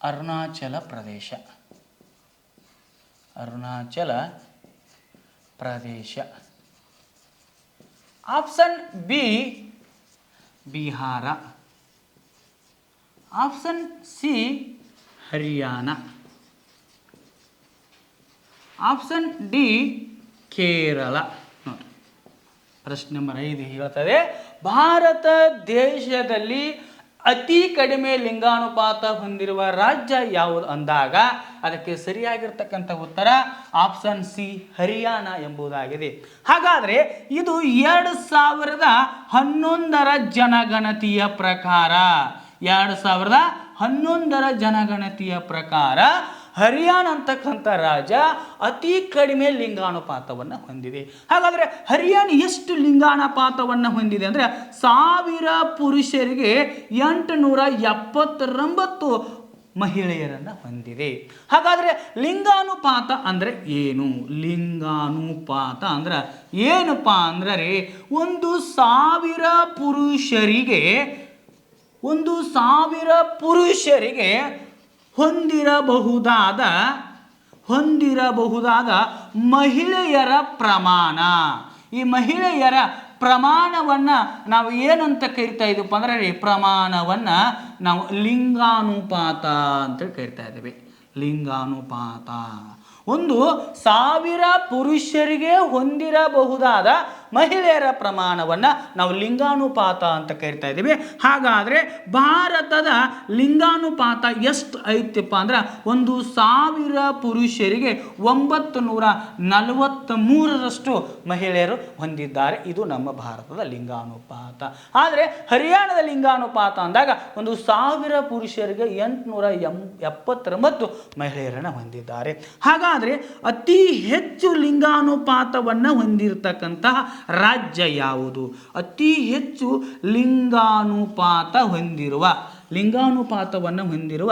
Arunachal Pradesh, option B Bihar, option C Haryana, option D Kerala. ನೋಡಿ, ಪ್ರಶ್ನೆ ನಂಬರ್ 5 ಹೇಳ್ತದೆ, ಭಾರತ ದೇಶದಲ್ಲಿ ಅತಿ ಕಡಿಮೆ ಲಿಂಗಾನುಪಾತ ಹೊಂದಿರುವ ರಾಜ್ಯ ಯಾವುದು ಅಂದಾಗ ಅದಕ್ಕೆ ಸರಿಯಾಗಿರ್ತಕ್ಕಂಥ ಉತ್ತರ ಆಪ್ಷನ್ ಸಿ ಹರಿಯಾಣ ಎಂಬುದಾಗಿದೆ. ಹಾಗಾದರೆ ಇದು 2011ರ ಜನಗಣತಿಯ ಪ್ರಕಾರ ಹರಿಯಾಣ ಅಂತಕ್ಕಂಥ ರಾಜ್ಯ ಅತಿ ಕಡಿಮೆ ಲಿಂಗಾನುಪಾತವನ್ನು ಹೊಂದಿದೆ. ಹಾಗಾದರೆ ಹರಿಯಾಣ ಎಷ್ಟು ಲಿಂಗಾನುಪಾತವನ್ನು ಹೊಂದಿದೆ ಅಂದರೆ 1000 ಪುರುಷರಿಗೆ 879 ಮಹಿಳೆಯರನ್ನು ಹೊಂದಿದೆ. ಹಾಗಾದರೆ ಲಿಂಗಾನುಪಾತ ಅಂದರೆ ಏನು? ಲಿಂಗಾನುಪಾತ ಅಂದ್ರೆ ಏನಪ್ಪ ಅಂದ್ರೆ 1,000 ಪುರುಷರಿಗೆ ಹೊಂದಿರಬಹುದಾದ ಮಹಿಳೆಯರ ಪ್ರಮಾಣ. ಈ ಮಹಿಳೆಯರ ಪ್ರಮಾಣವನ್ನು ನಾವು ಏನಂತ ಕರಿತಾ ಇದ್ದೀವಪ್ಪ ಅಂದರೆ ಪ್ರಮಾಣವನ್ನು ನಾವು ಲಿಂಗಾನುಪಾತ ಅಂತೇಳಿ ಕರಿತಾ ಇದ್ದೀವಿ. ಲಿಂಗಾನುಪಾತ 1,000 ಪುರುಷರಿಗೆ ಹೊಂದಿರಬಹುದಾದ ಮಹಿಳೆಯರ ಪ್ರಮಾಣವನ್ನು ನಾವು ಲಿಂಗಾನುಪಾತ ಅಂತ ಕರಿತಾ ಇದ್ದೀವಿ. ಹಾಗಾದರೆ ಭಾರತದ ಲಿಂಗಾನುಪಾತ ಎಷ್ಟು ಐತಿಪ್ಪ ಅಂದ್ರೆ 1,000 ಪುರುಷರಿಗೆ 943ರಷ್ಟು ಮಹಿಳೆಯರು ಹೊಂದಿದ್ದಾರೆ. ಇದು ನಮ್ಮ ಭಾರತದ ಲಿಂಗಾನುಪಾತ. ಆದರೆ ಹರಿಯಾಣದ ಲಿಂಗಾನುಪಾತ ಅಂದಾಗ 1,000 ಪುರುಷರಿಗೆ 879 ಮಹಿಳೆಯರನ್ನು ಹೊಂದಿದ್ದಾರೆ. ಹಾಗಾದರೆ ಅತಿ ಹೆಚ್ಚು ಲಿಂಗಾನುಪಾತವನ್ನು ಹೊಂದಿರತಕ್ಕಂತಹ ರಾಜ್ಯ ಯಾವುದು? ಅತಿ ಹೆಚ್ಚು ಲಿಂಗಾನುಪಾತವನ್ನು ಹೊಂದಿರುವ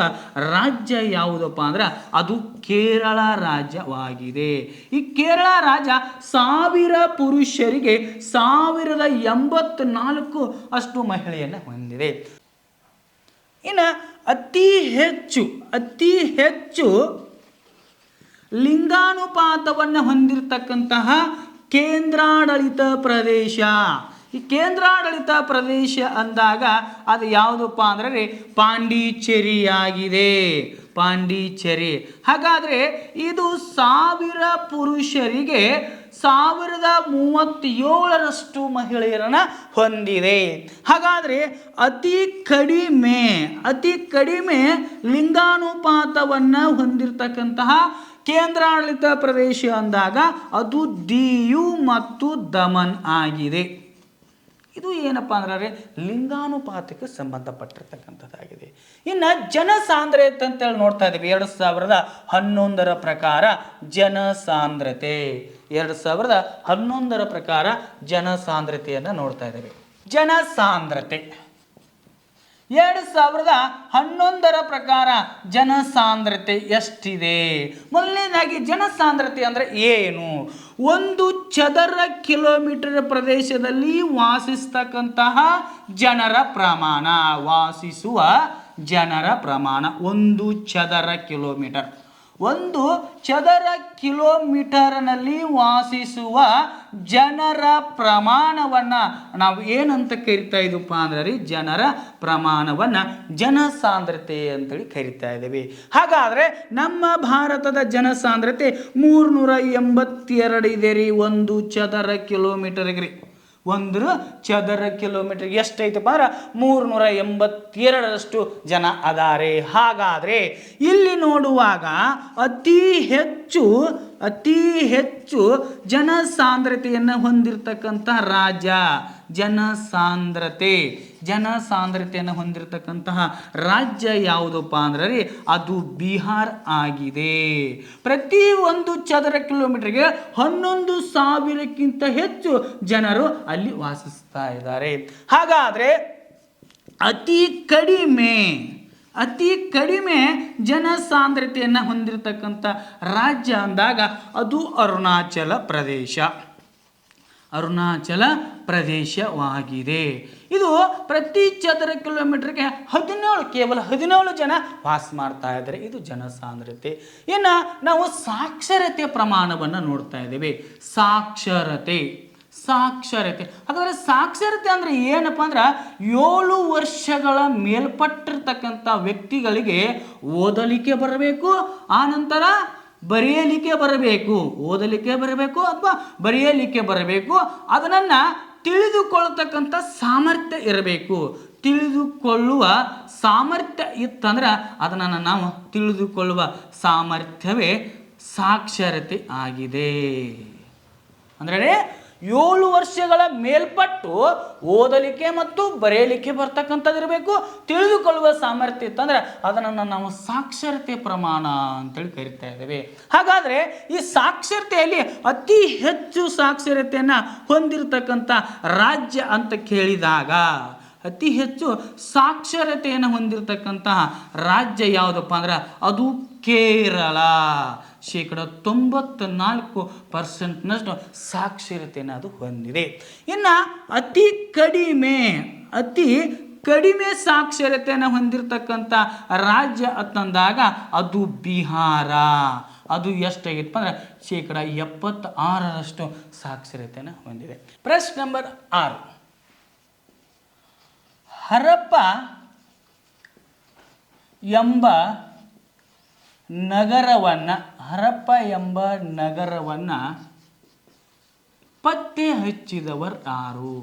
ರಾಜ್ಯ ಯಾವುದಪ್ಪ ಅಂದ್ರೆ ಅದು ಕೇರಳ ರಾಜ್ಯವಾಗಿದೆ. ಈ ಕೇರಳ ರಾಜ್ಯ 1000 ಪುರುಷರಿಗೆ 1084 ಅಷ್ಟು ಮಹಿಳೆಯನ್ನು ಹೊಂದಿದೆ. ಇನ್ನು ಅತಿ ಹೆಚ್ಚು ಲಿಂಗಾನುಪಾತವನ್ನು ಹೊಂದಿರತಕ್ಕಂತಹ ಕೇಂದ್ರಾಡಳಿತ ಪ್ರದೇಶ. ಈ ಕೇಂದ್ರಾಡಳಿತ ಪ್ರದೇಶ ಅಂದಾಗ ಅದು ಯಾವುದಪ್ಪ ಅಂದರೆ ಪಾಂಡಿಚೇರಿಯಾಗಿದೆ. ಪಾಂಡಿಚೇರಿ. ಹಾಗಾದರೆ ಇದು 1000 ಪುರುಷರಿಗೆ 1037ರಷ್ಟು ಮಹಿಳೆಯರನ್ನು ಹೊಂದಿದೆ. ಹಾಗಾದರೆ ಅತಿ ಕಡಿಮೆ ಲಿಂಗಾನುಪಾತವನ್ನು ಹೊಂದಿರತಕ್ಕಂತಹ ಕೇಂದ್ರಾಡಳಿತ ಪ್ರದೇಶ ಅಂದಾಗ ಅದು ದಿಯು ಮತ್ತು ದಮನ್ ಆಗಿದೆ. ಇದು ಏನಪ್ಪ ಅಂದ್ರೆ ಲಿಂಗಾನುಪಾತಕ್ಕೆ ಸಂಬಂಧಪಟ್ಟಿರ್ತಕ್ಕಂಥದ್ದಾಗಿದೆ. ಇನ್ನು ಜನಸಾಂದ್ರತೆ ಅಂತೇಳಿ ನೋಡ್ತಾ ಇದ್ದೀವಿ. 2011ರ ಪ್ರಕಾರ ಜನಸಾಂದ್ರತೆ 2011ರ ಪ್ರಕಾರ ಜನಸಾಂದ್ರತೆಯನ್ನು ನೋಡ್ತಾ ಇದ್ದೀವಿ. ಜನಸಾಂದ್ರತೆ 2011ರ ಪ್ರಕಾರ ಜನಸಾಂದ್ರತೆ ಎಷ್ಟಿದೆ? ಮೊದಲನೇದಾಗಿ ಜನಸಾಂದ್ರತೆ ಅಂದರೆ ಏನು? 1 ಚದರ ಕಿಲೋಮೀಟರ್ ಪ್ರದೇಶದಲ್ಲಿ ವಾಸಿಸ್ತಕ್ಕಂತಹ ಜನರ ಪ್ರಮಾಣ. 1 ಚದರ ಕಿಲೋಮೀಟರ್. 1 ಚದರ ಕಿಲೋಮೀಟರ್ನಲ್ಲಿ ವಾಸಿಸುವ ಜನರ ಪ್ರಮಾಣವನ್ನು ನಾವು ಏನಂತ ಕರಿತಾ ಇದ್ದೀವಪ್ಪ ಅಂದ್ರೆ ಜನರ ಪ್ರಮಾಣವನ್ನು ಜನಸಾಂದ್ರತೆ ಅಂತೇಳಿ ಕರಿತಾ ಇದ್ದೀವಿ. ಹಾಗಾದರೆ ನಮ್ಮ ಭಾರತದ ಜನಸಾಂದ್ರತೆ 382 ಇದೆ ರೀ 1 ಚದರ ಕಿಲೋಮೀಟರ್ಗೆ. 1 ಚದರ ಕಿಲೋಮೀಟರ್ಗೆ ಎಷ್ಟೈತಪ್ಪ ಅಂದ್ರೆ 382ರಷ್ಟು ಜನ ಅದಾರೆ. ಹಾಗಾದರೆ ಇಲ್ಲಿ ನೋಡುವಾಗ ಅತಿ ಹೆಚ್ಚು ಜನಸಾಂದ್ರತೆಯನ್ನು ಹೊಂದಿರತಕ್ಕಂಥ ರಾಜ್ಯ ಜನಸಾಂದ್ರತೆಯನ್ನು ಹೊಂದಿರತಕ್ಕಂತಹ ರಾಜ್ಯ ಯಾವುದಪ್ಪ ಅಂದ್ರೆ ಅದು ಬಿಹಾರ್ ಆಗಿದೆ. ಪ್ರತಿ 1 ಚದರ ಕಿಲೋಮೀಟರ್ಗೆ 11,000ಕ್ಕಿಂತ ಹೆಚ್ಚು ಜನರು ಅಲ್ಲಿ ವಾಸಿಸ್ತಾ ಇದ್ದಾರೆ. ಹಾಗಾದರೆ ಅತಿ ಕಡಿಮೆ ಜನಸಾಂದ್ರತೆಯನ್ನು ಹೊಂದಿರತಕ್ಕಂಥ ರಾಜ್ಯ ಅಂದಾಗ ಅದು ಅರುಣಾಚಲ ಪ್ರದೇಶವಾಗಿದೆ. ಇದು ಪ್ರತಿ ಚದರ ಕಿಲೋಮೀಟರ್ಗೆ ಕೇವಲ 17 ಜನ ವಾಸ ಮಾಡ್ತಾ ಇದ್ದಾರೆ. ಇದು ಜನಸಾಂದ್ರತೆ. ಇನ್ನು ನಾವು ಸಾಕ್ಷರತೆ ಪ್ರಮಾಣವನ್ನು ನೋಡ್ತಾ ಇದ್ದೇವೆ. ಸಾಕ್ಷರತೆ ಹಾಗಾದರೆ ಸಾಕ್ಷರತೆ ಅಂದರೆ ಏನಪ್ಪ ಅಂದ್ರೆ 7 ವರ್ಷಗಳ ಮೇಲ್ಪಟ್ಟಿರ್ತಕ್ಕಂಥ ವ್ಯಕ್ತಿಗಳಿಗೆ ಓದಲಿಕ್ಕೆ ಬರಬೇಕು, ಆನಂತರ ಬರೆಯಲಿಕ್ಕೆ ಬರಬೇಕು. ಅಥವಾ ಬರೆಯಲಿಕ್ಕೆ ಬರಬೇಕು. ಅದನ್ನು ತಿಳಿದುಕೊಳ್ಳತಕ್ಕಂಥ ಸಾಮರ್ಥ್ಯ ಇರಬೇಕು. ತಿಳಿದುಕೊಳ್ಳುವ ಸಾಮರ್ಥ್ಯ ಇತ್ತಂದ್ರೆ ಅದನ್ನು ನಾವು ತಿಳಿದುಕೊಳ್ಳುವ ಸಾಮರ್ಥ್ಯವೇ ಸಾಕ್ಷರತೆ ಆಗಿದೆ. ಅಂದರೆ 7 ವರ್ಷಗಳ ಮೇಲ್ಪಟ್ಟು ಓದಲಿಕ್ಕೆ ಮತ್ತು ಬರೆಯಲಿಕ್ಕೆ ಬರ್ತಕ್ಕಂಥದ್ದು ಇರಬೇಕು. ತಿಳಿದುಕೊಳ್ಳುವ ಸಾಮರ್ಥ್ಯ ಇತ್ತಂದ್ರೆ ಅದನ್ನು ನಾವು ಸಾಕ್ಷರತೆ ಪ್ರಮಾಣ ಅಂತೇಳಿ ಕರಿತಾ ಇದ್ದೇವೆ. ಹಾಗಾದರೆ ಈ ಸಾಕ್ಷರತೆಯಲ್ಲಿ ಅತಿ ಹೆಚ್ಚು ಸಾಕ್ಷರತೆಯನ್ನು ಹೊಂದಿರತಕ್ಕಂಥ ರಾಜ್ಯ ಅಂತ ಕೇಳಿದಾಗ ಅತಿ ಹೆಚ್ಚು ಸಾಕ್ಷರತೆಯನ್ನು ಹೊಂದಿರತಕ್ಕಂತಹ ರಾಜ್ಯ ಯಾವುದಪ್ಪ ಅಂದ್ರೆ ಅದು ಕೇರಳ. 94% ಸಾಕ್ಷರತೆಯನ್ನು ಅದು ಹೊಂದಿದೆ. ಇನ್ನು ಅತಿ ಕಡಿಮೆ ಸಾಕ್ಷರತೆಯನ್ನು ಹೊಂದಿರತಕ್ಕಂಥ ರಾಜ್ಯ ಅಂತಂದಾಗ ಅದು ಬಿಹಾರ. ಅದು ಎಷ್ಟಾಗಿತ್ತಪ್ಪ ಅಂದ್ರೆ 76% ಸಾಕ್ಷರತೆಯನ್ನು ಹೊಂದಿದೆ. ಪ್ರಶ್ನೆ ನಂಬರ್ 6. ಹರಪ್ಪ ಎಂಬ ನಗರವನ್ನು ಪತ್ತೆ ಹಚ್ಚಿದವರು ಯಾರು?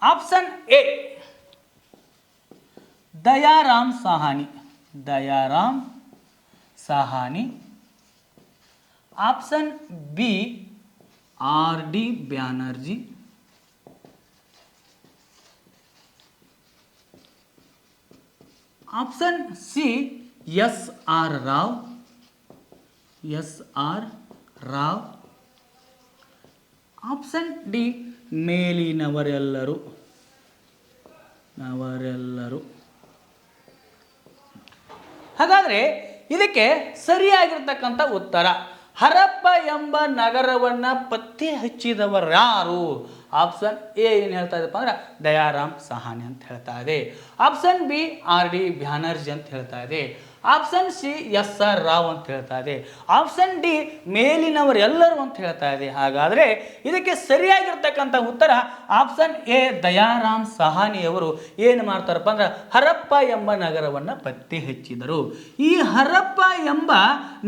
Option A Dayaram Sahni. Option B R D. Banerji. Option C S R. Rao. Option D ಮೇಲಿನವರೆಲ್ಲರೂ. ಹಾಗಾದರೆ ಇದಕ್ಕೆ ಸರಿಯಾಗಿರ್ತಕ್ಕಂಥ ಉತ್ತರ ಹರಪ್ಪ ಎಂಬ ನಗರವನ್ನು ಪತ್ತೆ ಹಚ್ಚಿದವರು ಯಾರು? ಆಪ್ಷನ್ ಎ ಏನು ಹೇಳ್ತಾ ಇದೆಪ್ಪ ಅಂದ್ರೆ ದಯಾರಾಮ್ ಸಾಹಾನಿ ಅಂತ ಹೇಳ್ತಾ ಇದೆ. Option B R D. ಬ್ಯಾನರ್ಜಿ ಅಂತ ಹೇಳ್ತಾ ಇದೆ. Option C S R. ರಾವ್ ಅಂತ ಹೇಳ್ತಾ ಇದೆ. ಆಪ್ಷನ್ ಡಿ ಮೇಲಿನವರೆಲ್ಲರೂ ಅಂತ ಹೇಳ್ತಾ ಇದೆ. ಹಾಗಾದರೆ ಇದಕ್ಕೆ ಸರಿಯಾಗಿರ್ತಕ್ಕಂಥ ಉತ್ತರ ಆಪ್ಷನ್ ಎ ದಯಾರಾಮ್ ಸಾಹಾನಿಯವರು ಏನು ಮಾಡ್ತಾರಪ್ಪ ಅಂದ್ರೆ ಹರಪ್ಪ ಎಂಬ ನಗರವನ್ನು ಪತ್ತೆ ಹಚ್ಚಿದರು. ಈ ಹರಪ್ಪ ಎಂಬ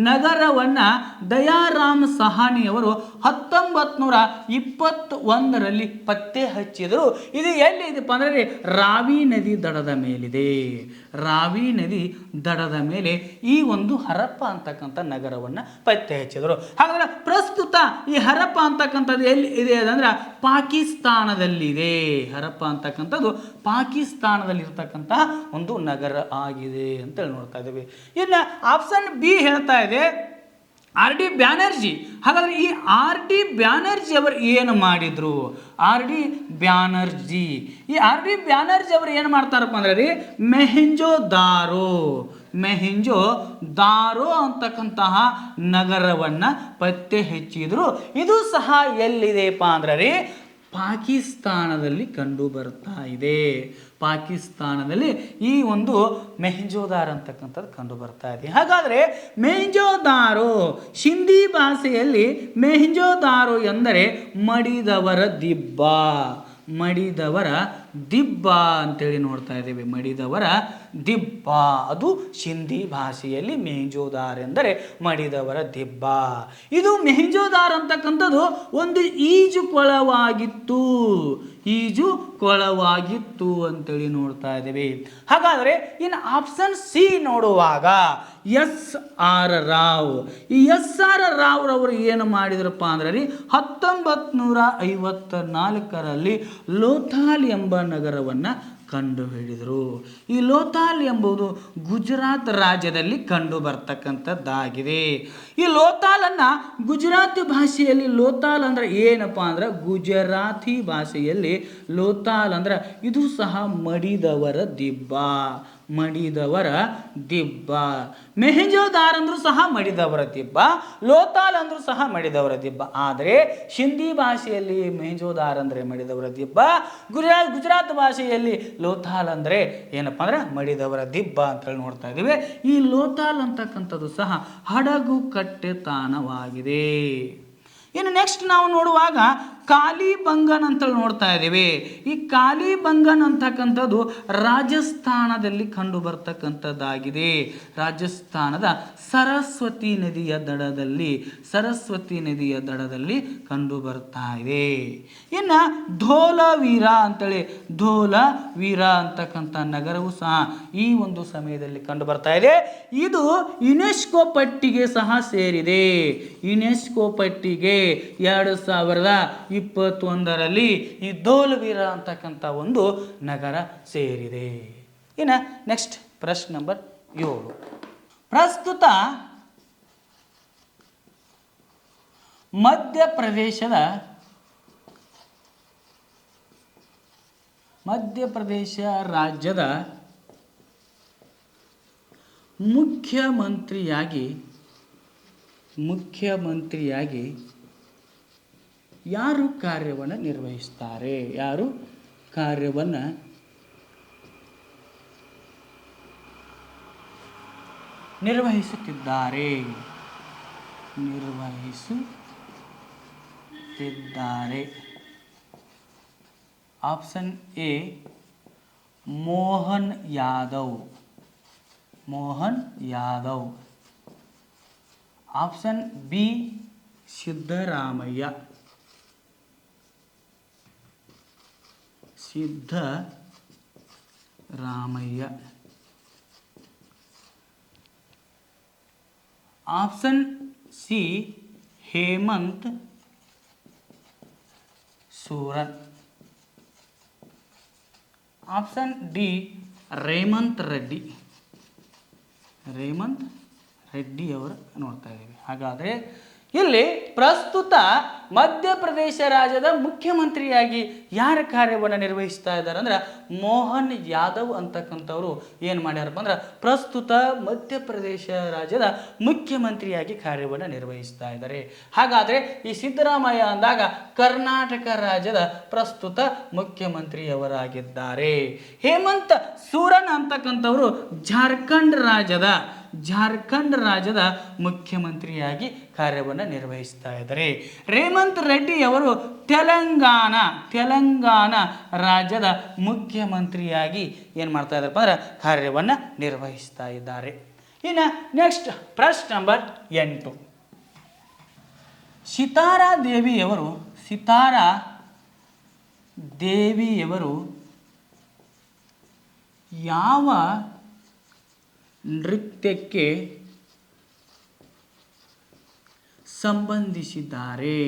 ನಗರವನ್ನು ದಯಾರಾಮ್ ಸಾಹಾನಿಯವರು 1921ರಲ್ಲಿ ಪತ್ತೆ ಹಚ್ಚಿದರು. ಇದು ಎಲ್ಲಿ ಇದೆಪ್ಪ ಅಂದರೆ ರಾವಿ ನದಿ ದಡದ ಮೇಲಿದೆ. ರಾವಿ ನದಿ ದಡದ ಮೇಲೆ ಈ ಒಂದು ಹರಪ್ಪ ಅಂತಕ್ಕಂಥ ನಗರವನ್ನು ಪತ್ತೆ ಹಚ್ಚಿದರು. ಹಾಗಾದ್ರೆ ಪ್ರಸ್ತುತ ಈ ಹರಪ್ಪ ಅಂತಕ್ಕಂಥದ್ದು ಎಲ್ಲಿ ಇದೆ ಅಂದ್ರೆ ಪಾಕಿಸ್ತಾನದಲ್ಲಿದೆ. ಹರಪ್ಪ ಅಂತಕ್ಕಂಥದ್ದು ಪಾಕಿಸ್ತಾನದಲ್ಲಿರ್ತಕ್ಕಂತಹ ಒಂದು ನಗರ ಆಗಿದೆ ಅಂತೇಳಿ ನೋಡ್ತಾ ಇದ್ದೇವೆ. ಇನ್ನು ಆಪ್ಷನ್ ಬಿ ಹೇಳ್ತಾ ಇದೆ ಆರ್.ಡಿ. ಬ್ಯಾನರ್ಜಿ. ಹಾಗಾದರೆ ಈ ಆರ್.ಡಿ. ಬ್ಯಾನರ್ಜಿ ಅವರು ಏನು ಮಾಡಿದರು? ಆರ್.ಡಿ. ಬ್ಯಾನರ್ಜಿ ಅವರು ಏನು ಮಾಡ್ತಾರಪ್ಪ ಅಂದ್ರೆ ರೀ ಮೆಹೆಂಜೋದಾರೋ ಅಂತಕ್ಕಂತಹ ನಗರವನ್ನು ಪತ್ತೆ ಹಚ್ಚಿದ್ರು. ಇದು ಸಹ ಎಲ್ಲಿದೆಪ್ಪ ಅಂದ್ರೆ ರೀ ಪಾಕಿಸ್ತಾನದಲ್ಲಿ ಕಂಡು ಬರ್ತಾ ಇದೆ. ಪಾಕಿಸ್ತಾನದಲ್ಲಿ ಈ ಒಂದು ಮೆಹೆಂಜೋದಾರೋ ಅಂತಕ್ಕಂಥದ್ದು ಕಂಡು ಬರ್ತಾ ಇದೆ. ಹಾಗಾದರೆ ಮೆಹೆಂಜೋದಾರೋ ಸಿಂಧಿ ಭಾಷೆಯಲ್ಲಿ ಮೆಹೆಂಜೋದಾರೋ ಎಂದರೆ ಮಡಿದವರ ದಿಬ್ಬ ಅಂತೇಳಿ ನೋಡ್ತಾ ಇದ್ದೇವೆ. ಮಡಿದವರ ದಿಬ್ಬ ಅದು ಸಿಂಧಿ ಭಾಷೆಯಲ್ಲಿ ಮೆಹೆಂಜೋದಾರೋ ಎಂದರೆ ಮಡಿದವರ ದಿಬ್ಬ. ಇದು ಮೆಹೆಂಜೋದಾರೋ ಅಂತಕ್ಕಂಥದ್ದು ಒಂದು ಈಜು ಕೊಳವಾಗಿತ್ತು ಅಂತೇಳಿ ನೋಡ್ತಾ ಇದ್ದೇವೆ. ಹಾಗಾದರೆ ಇನ್ನು ಆಪ್ಷನ್ ಸಿ ನೋಡುವಾಗ ಎಸ್.ಆರ್. ರಾವ್. ಈ ಎಸ್.ಆರ್. ರಾವ್ರವರು ಏನು ಮಾಡಿದ್ರಪ್ಪ ಅಂದ್ರೆ 1954ರಲ್ಲಿ ಲೋಥಾಲ್ ಎಂಬ ನಗರವನ್ನು ಕಂಡುಹಿಡಿದರು. ಈ ಲೋಥಾಲ್ ಎಂಬುದು ಗುಜರಾತ್ ರಾಜ್ಯದಲ್ಲಿ ಕಂಡು ಬರ್ತಕ್ಕಂಥದ್ದಾಗಿದೆ. ಈ ಲೋಥಾಲನ್ನು ಗುಜರಾತಿ ಭಾಷೆಯಲ್ಲಿ ಲೋಥಾಲ್ ಅಂದ್ರೆ ಏನಪ್ಪ ಅಂದ್ರೆ ಗುಜರಾತಿ ಭಾಷೆಯಲ್ಲಿ ಲೋಥಾಲ್ ಅಂದ್ರೆ ಇದು ಸಹ ಮಡಿದವರ ದಿಬ್ಬ. ಮೆಹೆಂಜೋದಾರೋ ಅಂದ್ರೂ ಸಹ ಮಡಿದವರ ದಿಬ್ಬ, ಲೋಥಾಲ್ ಅಂದ್ರೂ ಸಹ ಮಡಿದವರ ದಿಬ್ಬ. ಆದರೆ ಸಿಂಧಿ ಭಾಷೆಯಲ್ಲಿ ಮೆಹೆಂಜೋದಾರೋ ಅಂದರೆ ಮಡಿದವರ ದಿಬ್ಬ, ಗುಜರಾತ್ ಭಾಷೆಯಲ್ಲಿ ಲೋಥಾಲ್ ಅಂದರೆ ಏನಪ್ಪ ಅಂದ್ರೆ ಮಡಿದವರ ದಿಬ್ಬ ಅಂತೇಳಿ ನೋಡ್ತಾ ಇದ್ದೀವಿ. ಈ ಲೋಥಾಲ್ ಅಂತಕ್ಕಂಥದ್ದು ಸಹ ಹಡಗು ಕಟ್ಟೆ ತಾಣವಾಗಿದೆ. ಇನ್ನು ನೆಕ್ಸ್ಟ್ ನಾವು ನೋಡುವಾಗ ಕಾಲಿಬಂಗನ್ ಅಂತೇಳಿ ನೋಡ್ತಾ ಇದ್ದೀವಿ. ಈ ಕಾಲಿಬಂಗನ್ ಅಂತಕ್ಕಂಥದ್ದು ರಾಜಸ್ಥಾನದಲ್ಲಿ ಕಂಡು ಬರ್ತಕ್ಕಂಥದ್ದಾಗಿದೆ. ರಾಜಸ್ಥಾನದ ಸರಸ್ವತಿ ನದಿಯ ದಡದಲ್ಲಿ ಕಂಡು ಬರ್ತಾ ಇದೆ. ಇನ್ನು ಧೋಲವೀರ ಅಂತಕ್ಕಂಥ ನಗರವು ಸಹ ಈ ಒಂದು ಸಮಯದಲ್ಲಿ ಕಂಡು ಬರ್ತಾ ಇದೆ. ಇದು ಯುನೆಸ್ಕೋ ಪಟ್ಟಿಗೆ ಸಹ ಸೇರಿದೆ. ಯುನೆಸ್ಕೋ ಪಟ್ಟಿಗೆ 2021ರಲ್ಲಿ ಈ ಧೋಲವೀರ ಅಂತಕ್ಕಂಥ ಒಂದು ನಗರ ಸೇರಿದೆ. ಇನ್ನು ನೆಕ್ಸ್ಟ್ ಪ್ರಶ್ನೆ ನಂಬರ್ 7. ಪ್ರಸ್ತುತ ಮಧ್ಯಪ್ರದೇಶ ರಾಜ್ಯದ ಮುಖ್ಯಮಂತ್ರಿಯಾಗಿ ಯಾರು ಕಾರ್ಯವನ್ನು ನಿರ್ವಹಿಸ್ತಾರೆ? ಯಾರು ಕಾರ್ಯವನ್ನು ನಿರ್ವಹಿಸುತ್ತಿದ್ದಾರೆ? Option A Mohan Yadav. Option B Siddaramaiah. Option C Hemant Soren. Option D Revanth Reddy ಅವರು ನೋಡ್ತಾ ಇದ್ದೀವಿ. ಹಾಗಾದರೆ ಇಲ್ಲಿ ಪ್ರಸ್ತುತ ಮಧ್ಯಪ್ರದೇಶ ರಾಜ್ಯದ ಮುಖ್ಯಮಂತ್ರಿಯಾಗಿ ಯಾರ ಕಾರ್ಯವನ್ನು ನಿರ್ವಹಿಸ್ತಾ ಇದ್ದಾರೆ ಅಂದ್ರೆ ಮೋಹನ್ ಯಾದವ್ ಅಂತಕ್ಕಂಥವ್ರು ಏನು ಮಾಡ್ಯಾರಪ್ಪ ಅಂದ್ರೆ ಪ್ರಸ್ತುತ ಮಧ್ಯಪ್ರದೇಶ ರಾಜ್ಯದ ಮುಖ್ಯಮಂತ್ರಿಯಾಗಿ ಕಾರ್ಯವನ್ನು ನಿರ್ವಹಿಸ್ತಾ ಇದ್ದಾರೆ. ಹಾಗಾದರೆ ಈ ಸಿದ್ದರಾಮಯ್ಯ ಅಂದಾಗ ಕರ್ನಾಟಕ ರಾಜ್ಯದ ಪ್ರಸ್ತುತ ಮುಖ್ಯಮಂತ್ರಿಯವರಾಗಿದ್ದಾರೆ. ಹೇಮಂತ್ ಸೋರನ್ ಅಂತಕ್ಕಂಥವರು ಜಾರ್ಖಂಡ್ ರಾಜ್ಯದ ಮುಖ್ಯಮಂತ್ರಿಯಾಗಿ ಕಾರ್ಯವನ್ನು ನಿರ್ವಹಿಸ್ತಾ ಇದ್ದಾರೆ. ರೇವಂತ್ ರೆಡ್ಡಿ ಅವರು ತೆಲಂಗಾಣ ರಾಜ್ಯದ ಮುಖ್ಯಮಂತ್ರಿಯಾಗಿ ಏನು ಮಾಡ್ತಾ ಇದ್ದಾರಪ್ಪ ಅಂದ್ರೆ ಕಾರ್ಯವನ್ನು ನಿರ್ವಹಿಸ್ತಾ ಇದ್ದಾರೆ. ಇನ್ನು ನೆಕ್ಸ್ಟ್ ಪ್ರಶ್ನೆ ನಂಬರ್ 8. ಸಿತಾರಾ ದೇವಿಯವರು ಯಾವ ನೃತ್ಯಕ್ಕೆ ಸಂಬಂಧಿಸಿದ್ದಾರೆ?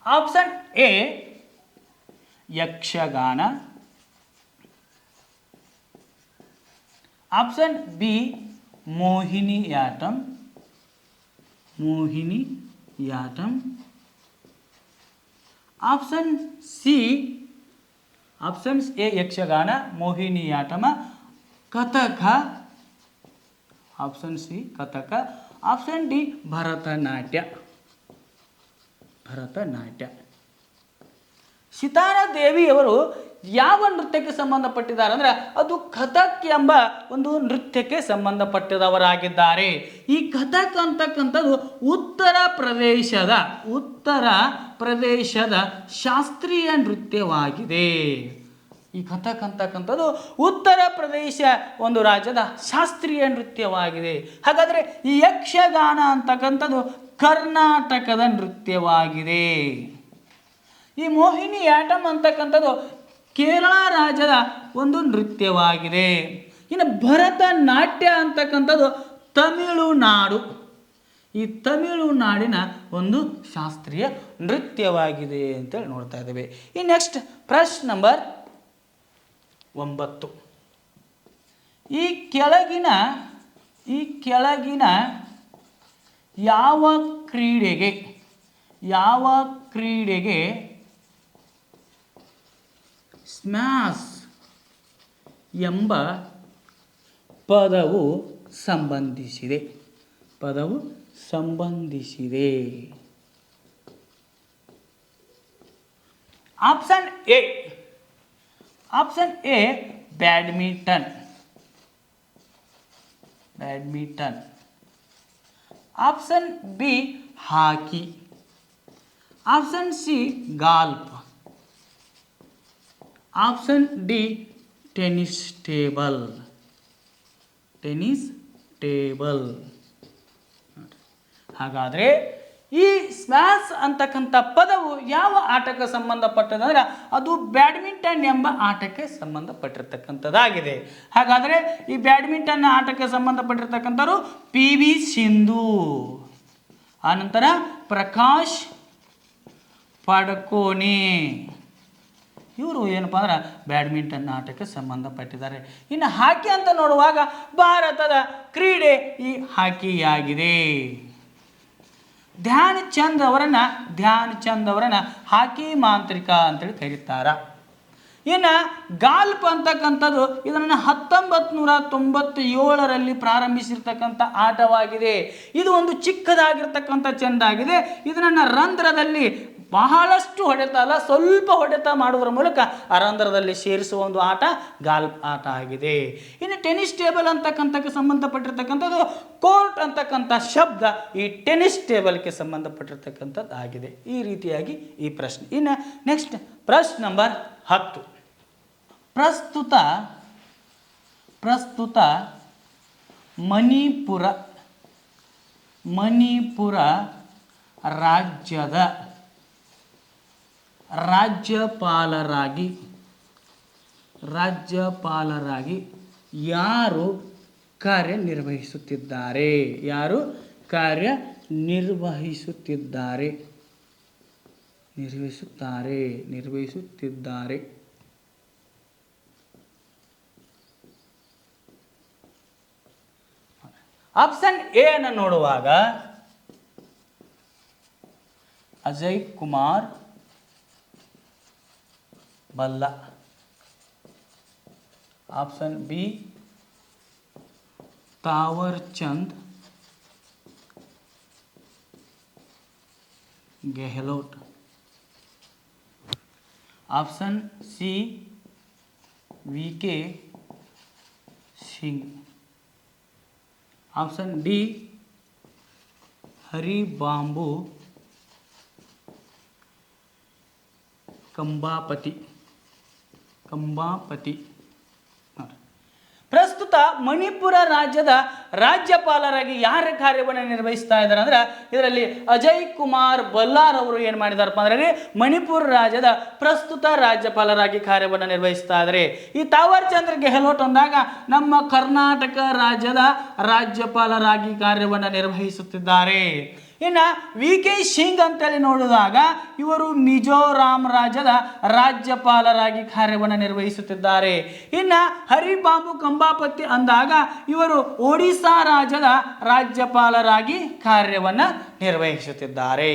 Option A Yakshagana. Option B Mohiniyattam. Option A Yakshagana, Mohiniyattam, Kathak. Option C Kathak. Option D Bharatanatyam. Sitara ದೇವಿಯವರು ಯಾವ ನೃತ್ಯಕ್ಕೆ ಸಂಬಂಧಪಟ್ಟಿದ್ದಾರೆ ಅಂದ್ರೆ ಅದು ಕಥಕ್ ಎಂಬ ಒಂದು ನೃತ್ಯಕ್ಕೆ ಸಂಬಂಧಪಟ್ಟಿದವರಾಗಿದ್ದಾರೆ. ಈ ಕಥಕ್ ಅಂತಕ್ಕಂಥದ್ದು ಉತ್ತರ ಪ್ರದೇಶದ ಶಾಸ್ತ್ರೀಯ ನೃತ್ಯವಾಗಿದೆ. ಈ ಕಥಕ್ ಅಂತಕ್ಕಂಥದ್ದು ಉತ್ತರ ಪ್ರದೇಶ ಒಂದು ರಾಜ್ಯದ ಶಾಸ್ತ್ರೀಯ ನೃತ್ಯವಾಗಿದೆ. ಹಾಗಾದರೆ ಈ ಯಕ್ಷಗಾನ ಅಂತಕ್ಕಂಥದ್ದು ಕರ್ನಾಟಕದ ನೃತ್ಯವಾಗಿದೆ. ಈ ಮೋಹಿನಿಯಾಟ್ಟಂ ಅಂತಕ್ಕಂಥದ್ದು ಕೇರಳ ರಾಜ್ಯದ ಒಂದು ನೃತ್ಯವಾಗಿದೆ. ಇನ್ನು ಭರತನಾಟ್ಯ ಅಂತಕ್ಕಂಥದ್ದು ತಮಿಳುನಾಡಿನ ಒಂದು ಶಾಸ್ತ್ರೀಯ ನೃತ್ಯವಾಗಿದೆ ಅಂತೇಳಿ ನೋಡ್ತಾ ಇದ್ದೇವೆ. ಈ ನೆಕ್ಸ್ಟ್ ಪ್ರಶ್ನೆ ನಂಬರ್ 9. ಈ ಕೆಳಗಿನ ಯಾವ ಕ್ರೀಡೆಗೆ ಸ್ಮ್ಯಾಶ್ ಎಂಬ ಪದವು ಸಂಬಂಧಿಸಿದೆ? Option A badminton. Option B hockey. Option C golf. Option D tennis table. ಹಾಗಾದರೆ ಈ ಸ್ಮ್ಯಾಶ್ ಅಂತಕ್ಕಂಥ ಪದವು ಯಾವ ಆಟಕ್ಕೆ ಸಂಬಂಧಪಟ್ಟದಂದ್ರೆ ಅದು ಬ್ಯಾಡ್ಮಿಂಟನ್ ಎಂಬ ಆಟಕ್ಕೆ ಸಂಬಂಧಪಟ್ಟಿರ್ತಕ್ಕಂಥದ್ದಾಗಿದೆ. ಹಾಗಾದರೆ ಈ ಬ್ಯಾಡ್ಮಿಂಟನ್ ಆಟಕ್ಕೆ ಸಂಬಂಧಪಟ್ಟಿರ್ತಕ್ಕಂಥವ್ರು PV ಸಿಂಧು, ಆನಂತರ ಪ್ರಕಾಶ್ ಪಡುಕೋಣೆ, ಇವರು ಏನಪ್ಪ ಅಂದ್ರೆ ಬ್ಯಾಡ್ಮಿಂಟನ್ ಆಟಕ್ಕೆ ಸಂಬಂಧಪಟ್ಟಿದ್ದಾರೆ. ಇನ್ನು ಹಾಕಿ ಅಂತ ನೋಡುವಾಗ ಭಾರತದ ಕ್ರೀಡೆ ಈ ಹಾಕಿಯಾಗಿದೆ. ಧ್ಯಾನ್ ಚಂದ್ ಅವರನ್ನ ಹಾಕಿ ಮಾಂತ್ರಿಕ ಅಂತೇಳಿ ಕರೀತಾರ. ಇನ್ನು ಗಾಲ್ಫ್ ಅಂತಕ್ಕಂಥದ್ದು ಇದನ್ನು 1997ರಲ್ಲಿ ಪ್ರಾರಂಭಿಸಿರ್ತಕ್ಕಂಥ ಆಟವಾಗಿದೆ. ಇದು ಒಂದು ಚಿಕ್ಕದಾಗಿರ್ತಕ್ಕಂಥ ಚೆಂದಾಗಿದೆ. ಇದನ್ನು ರಂಧ್ರದಲ್ಲಿ ಬಹಳಷ್ಟು ಹೊಡೆತ ಅಲ್ಲ, ಸ್ವಲ್ಪ ಹೊಡೆತ ಮಾಡುವುದರ ಮೂಲಕ ಆ ರಂಧ್ರದಲ್ಲಿ ಸೇರಿಸುವ ಒಂದು ಆಟ ಗಾಲ್ಫ್ ಆಟ ಆಗಿದೆ. ಇನ್ನು ಟೆನ್ನಿಸ್ ಟೇಬಲ್ ಅಂತಕ್ಕಂಥಕ್ಕೆ ಸಂಬಂಧಪಟ್ಟಿರ್ತಕ್ಕಂಥದ್ದು ಕೋರ್ಟ್ ಅಂತಕ್ಕಂಥ ಶಬ್ದ ಈ ಟೆನ್ನಿಸ್ ಟೇಬಲ್ಗೆ ಸಂಬಂಧಪಟ್ಟಿರ್ತಕ್ಕಂಥದ್ದು ಆಗಿದೆ. ಈ ರೀತಿಯಾಗಿ ಈ ಪ್ರಶ್ನೆ. ಇನ್ನು ನೆಕ್ಸ್ಟ್ ಪ್ರಶ್ನೆ ನಂಬರ್ 10. ಪ್ರಸ್ತುತ ಮಣಿಪುರ ರಾಜ್ಯದ ರಾಜ್ಯಪಾಲರಾಗಿ ಯಾರು ಕಾರ್ಯನಿರ್ವಹಿಸುತ್ತಿದ್ದಾರೆ? ನಿರ್ವಹಿಸುತ್ತಿದ್ದಾರೆ. ಆಪ್ಷನ್ ಎ ಅನ್ನು ನೋಡುವಾಗ Ajay Kumar Bhalla. Option B Thawar Chand Gehlot. Option C V K. Singh. Option D Haribabu Kambhampati. ಪ್ರಸ್ತುತ ಮಣಿಪುರ ರಾಜ್ಯದ ರಾಜ್ಯಪಾಲರಾಗಿ ಯಾರ ಕಾರ್ಯವನ್ನು ನಿರ್ವಹಿಸ್ತಾ ಇದ್ದಾರೆ ಅಂದ್ರೆ ಇದರಲ್ಲಿ ಅಜಯ್ ಕುಮಾರ್ ಭಲ್ಲಾರ್ ಅವರು ಏನು ಮಾಡಿದಾರಪ್ಪ ಅಂದ್ರೆ ಮಣಿಪುರ ರಾಜ್ಯದ ಪ್ರಸ್ತುತ ರಾಜ್ಯಪಾಲರಾಗಿ ಕಾರ್ಯವನ್ನು ನಿರ್ವಹಿಸ್ತಾ ಇದ್ದಾರೆ. ಈ ತಾವರ್ ಚಂದ್ ಗೆಹ್ಲೋಟ್ ಅಂದಾಗ ನಮ್ಮ ಕರ್ನಾಟಕ ರಾಜ್ಯದ ರಾಜ್ಯಪಾಲರಾಗಿ ಕಾರ್ಯವನ್ನು ನಿರ್ವಹಿಸುತ್ತಿದ್ದಾರೆ. ಇನ್ನು ವಿ.ಕೆ. ಸಿಂಗ್ ಅಂತೇಳಿ ನೋಡಿದಾಗ ಇವರು ಮಿಜೋರಾಂ ರಾಜ್ಯದ ರಾಜ್ಯಪಾಲರಾಗಿ ಕಾರ್ಯವನ್ನು ನಿರ್ವಹಿಸುತ್ತಿದ್ದಾರೆ. ಇನ್ನು ಹರಿಬಾಂಬು ಕಂಬಾಪತಿ ಅಂದಾಗ ಇವರು ಒಡಿಶಾ ರಾಜ್ಯದ ರಾಜ್ಯಪಾಲರಾಗಿ ಕಾರ್ಯವನ್ನು ನಿರ್ವಹಿಸುತ್ತಿದ್ದಾರೆ.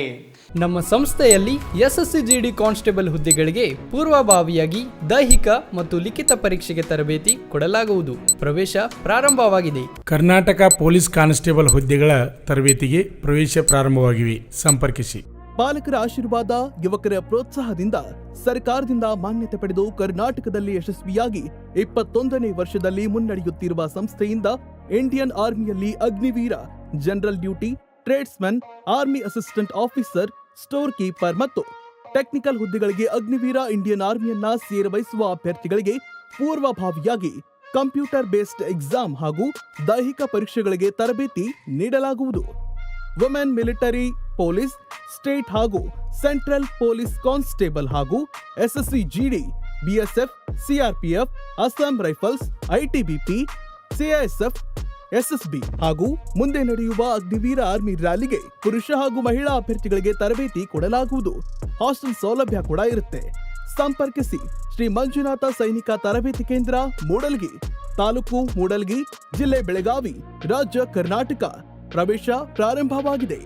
ನಮ್ಮ ಸಂಸ್ಥೆಯಲ್ಲಿ SSC/GD ಕಾನ್ಸ್ಟೇಬಲ್ ಹುದ್ದೆಗಳಿಗೆ ಪೂರ್ವಭಾವಿಯಾಗಿ ದೈಹಿಕ ಮತ್ತು ಲಿಖಿತ ಪರೀಕ್ಷೆಗೆ ತರಬೇತಿ ಕೊಡಲಾಗುವುದು. ಪ್ರವೇಶ ಪ್ರಾರಂಭವಾಗಿದೆ. ಕರ್ನಾಟಕ ಪೊಲೀಸ್ ಕಾನ್ಸ್ಟೇಬಲ್ ಹುದ್ದೆಗಳ ತರಬೇತಿಗೆ ಪ್ರವೇಶ ಪ್ರಾರಂಭವಾಗಿವೆ. ಸಂಪರ್ಕಿಸಿ. ಪಾಲಕರ ಆಶೀರ್ವಾದ, ಯುವಕರ ಪ್ರೋತ್ಸಾಹದಿಂದ ಸರ್ಕಾರದಿಂದ ಮಾನ್ಯತೆ ಪಡೆದು ಕರ್ನಾಟಕದಲ್ಲಿ ಯಶಸ್ವಿಯಾಗಿ 21ನೇ ವರ್ಷದಲ್ಲಿ ಮುನ್ನಡೆಯುತ್ತಿರುವ ಸಂಸ್ಥೆಯಿಂದ ಇಂಡಿಯನ್ ಆರ್ಮಿಯಲ್ಲಿ Agniveer, general duty, tradesman, army assistant officer, store keeper ಮತ್ತು ಟೆಕ್ನಿಕಲ್ ಹುದ್ದೆಗಳಿಗೆ ಅಗ್ನಿವೀರ ಇಂಡಿಯನ್ ಆರ್ಮಿಯನ್ನ ಸೇರ್ವಹಿಸುವ ಅಭ್ಯರ್ಥಿಗಳಿಗೆ ಪೂರ್ವಭಾವಿಯಾಗಿ ಕಂಪ್ಯೂಟರ್ ಬೇಸ್ಡ್ ಎಕ್ಸಾಮ್ ಹಾಗೂ ದೈಹಿಕ ಪರೀಕ್ಷೆಗಳಿಗೆ ತರಬೇತಿ ನೀಡಲಾಗುವುದು. ವುಮೆನ್ ಮಿಲಿಟರಿ ಪೊಲೀಸ್, ಸ್ಟೇಟ್ ಹಾಗೂ ಸೆಂಟ್ರಲ್ ಪೊಲೀಸ್ ಕಾನ್ಸ್ಟೇಬಲ್ ಹಾಗೂ SSC/GD, BSF, CRPF, Assam rifles, ITBP, CISF, SSB ಹಾಗೂ ಮುಂದೆ ನಡೆಯುವ ಅಗ್ನಿವೀರ ಆರ್ಮಿ ರ್ಯಾಲಿಗೆ ಪುರುಷ ಹಾಗೂ ಮಹಿಳಾ ಅಭ್ಯರ್ಥಿಗಳಿಗೆ ತರಬೇತಿ ಕೊಡಲಾಗುವುದು. ಹಾಸ್ಟೆಲ್ ಸೌಲಭ್ಯ ಕೂಡ ಇರುತ್ತೆ. ಸಂಪರ್ಕಿಸಿ ಶ್ರೀ ಮಂಜುನಾಥ ಸೈನಿಕ ತರಬೇತಿ ಕೇಂದ್ರ, ಮೂಡಲ್ಗಿ, ತಾಲೂಕು ಮೂಡಲ್ಗಿ, ಜಿಲ್ಲೆ ಬೆಳಗಾವಿ, ರಾಜ್ಯ ಕರ್ನಾಟಕ. ಪ್ರವೇಶ ಪ್ರಾರಂಭವಾಗಿದೆ.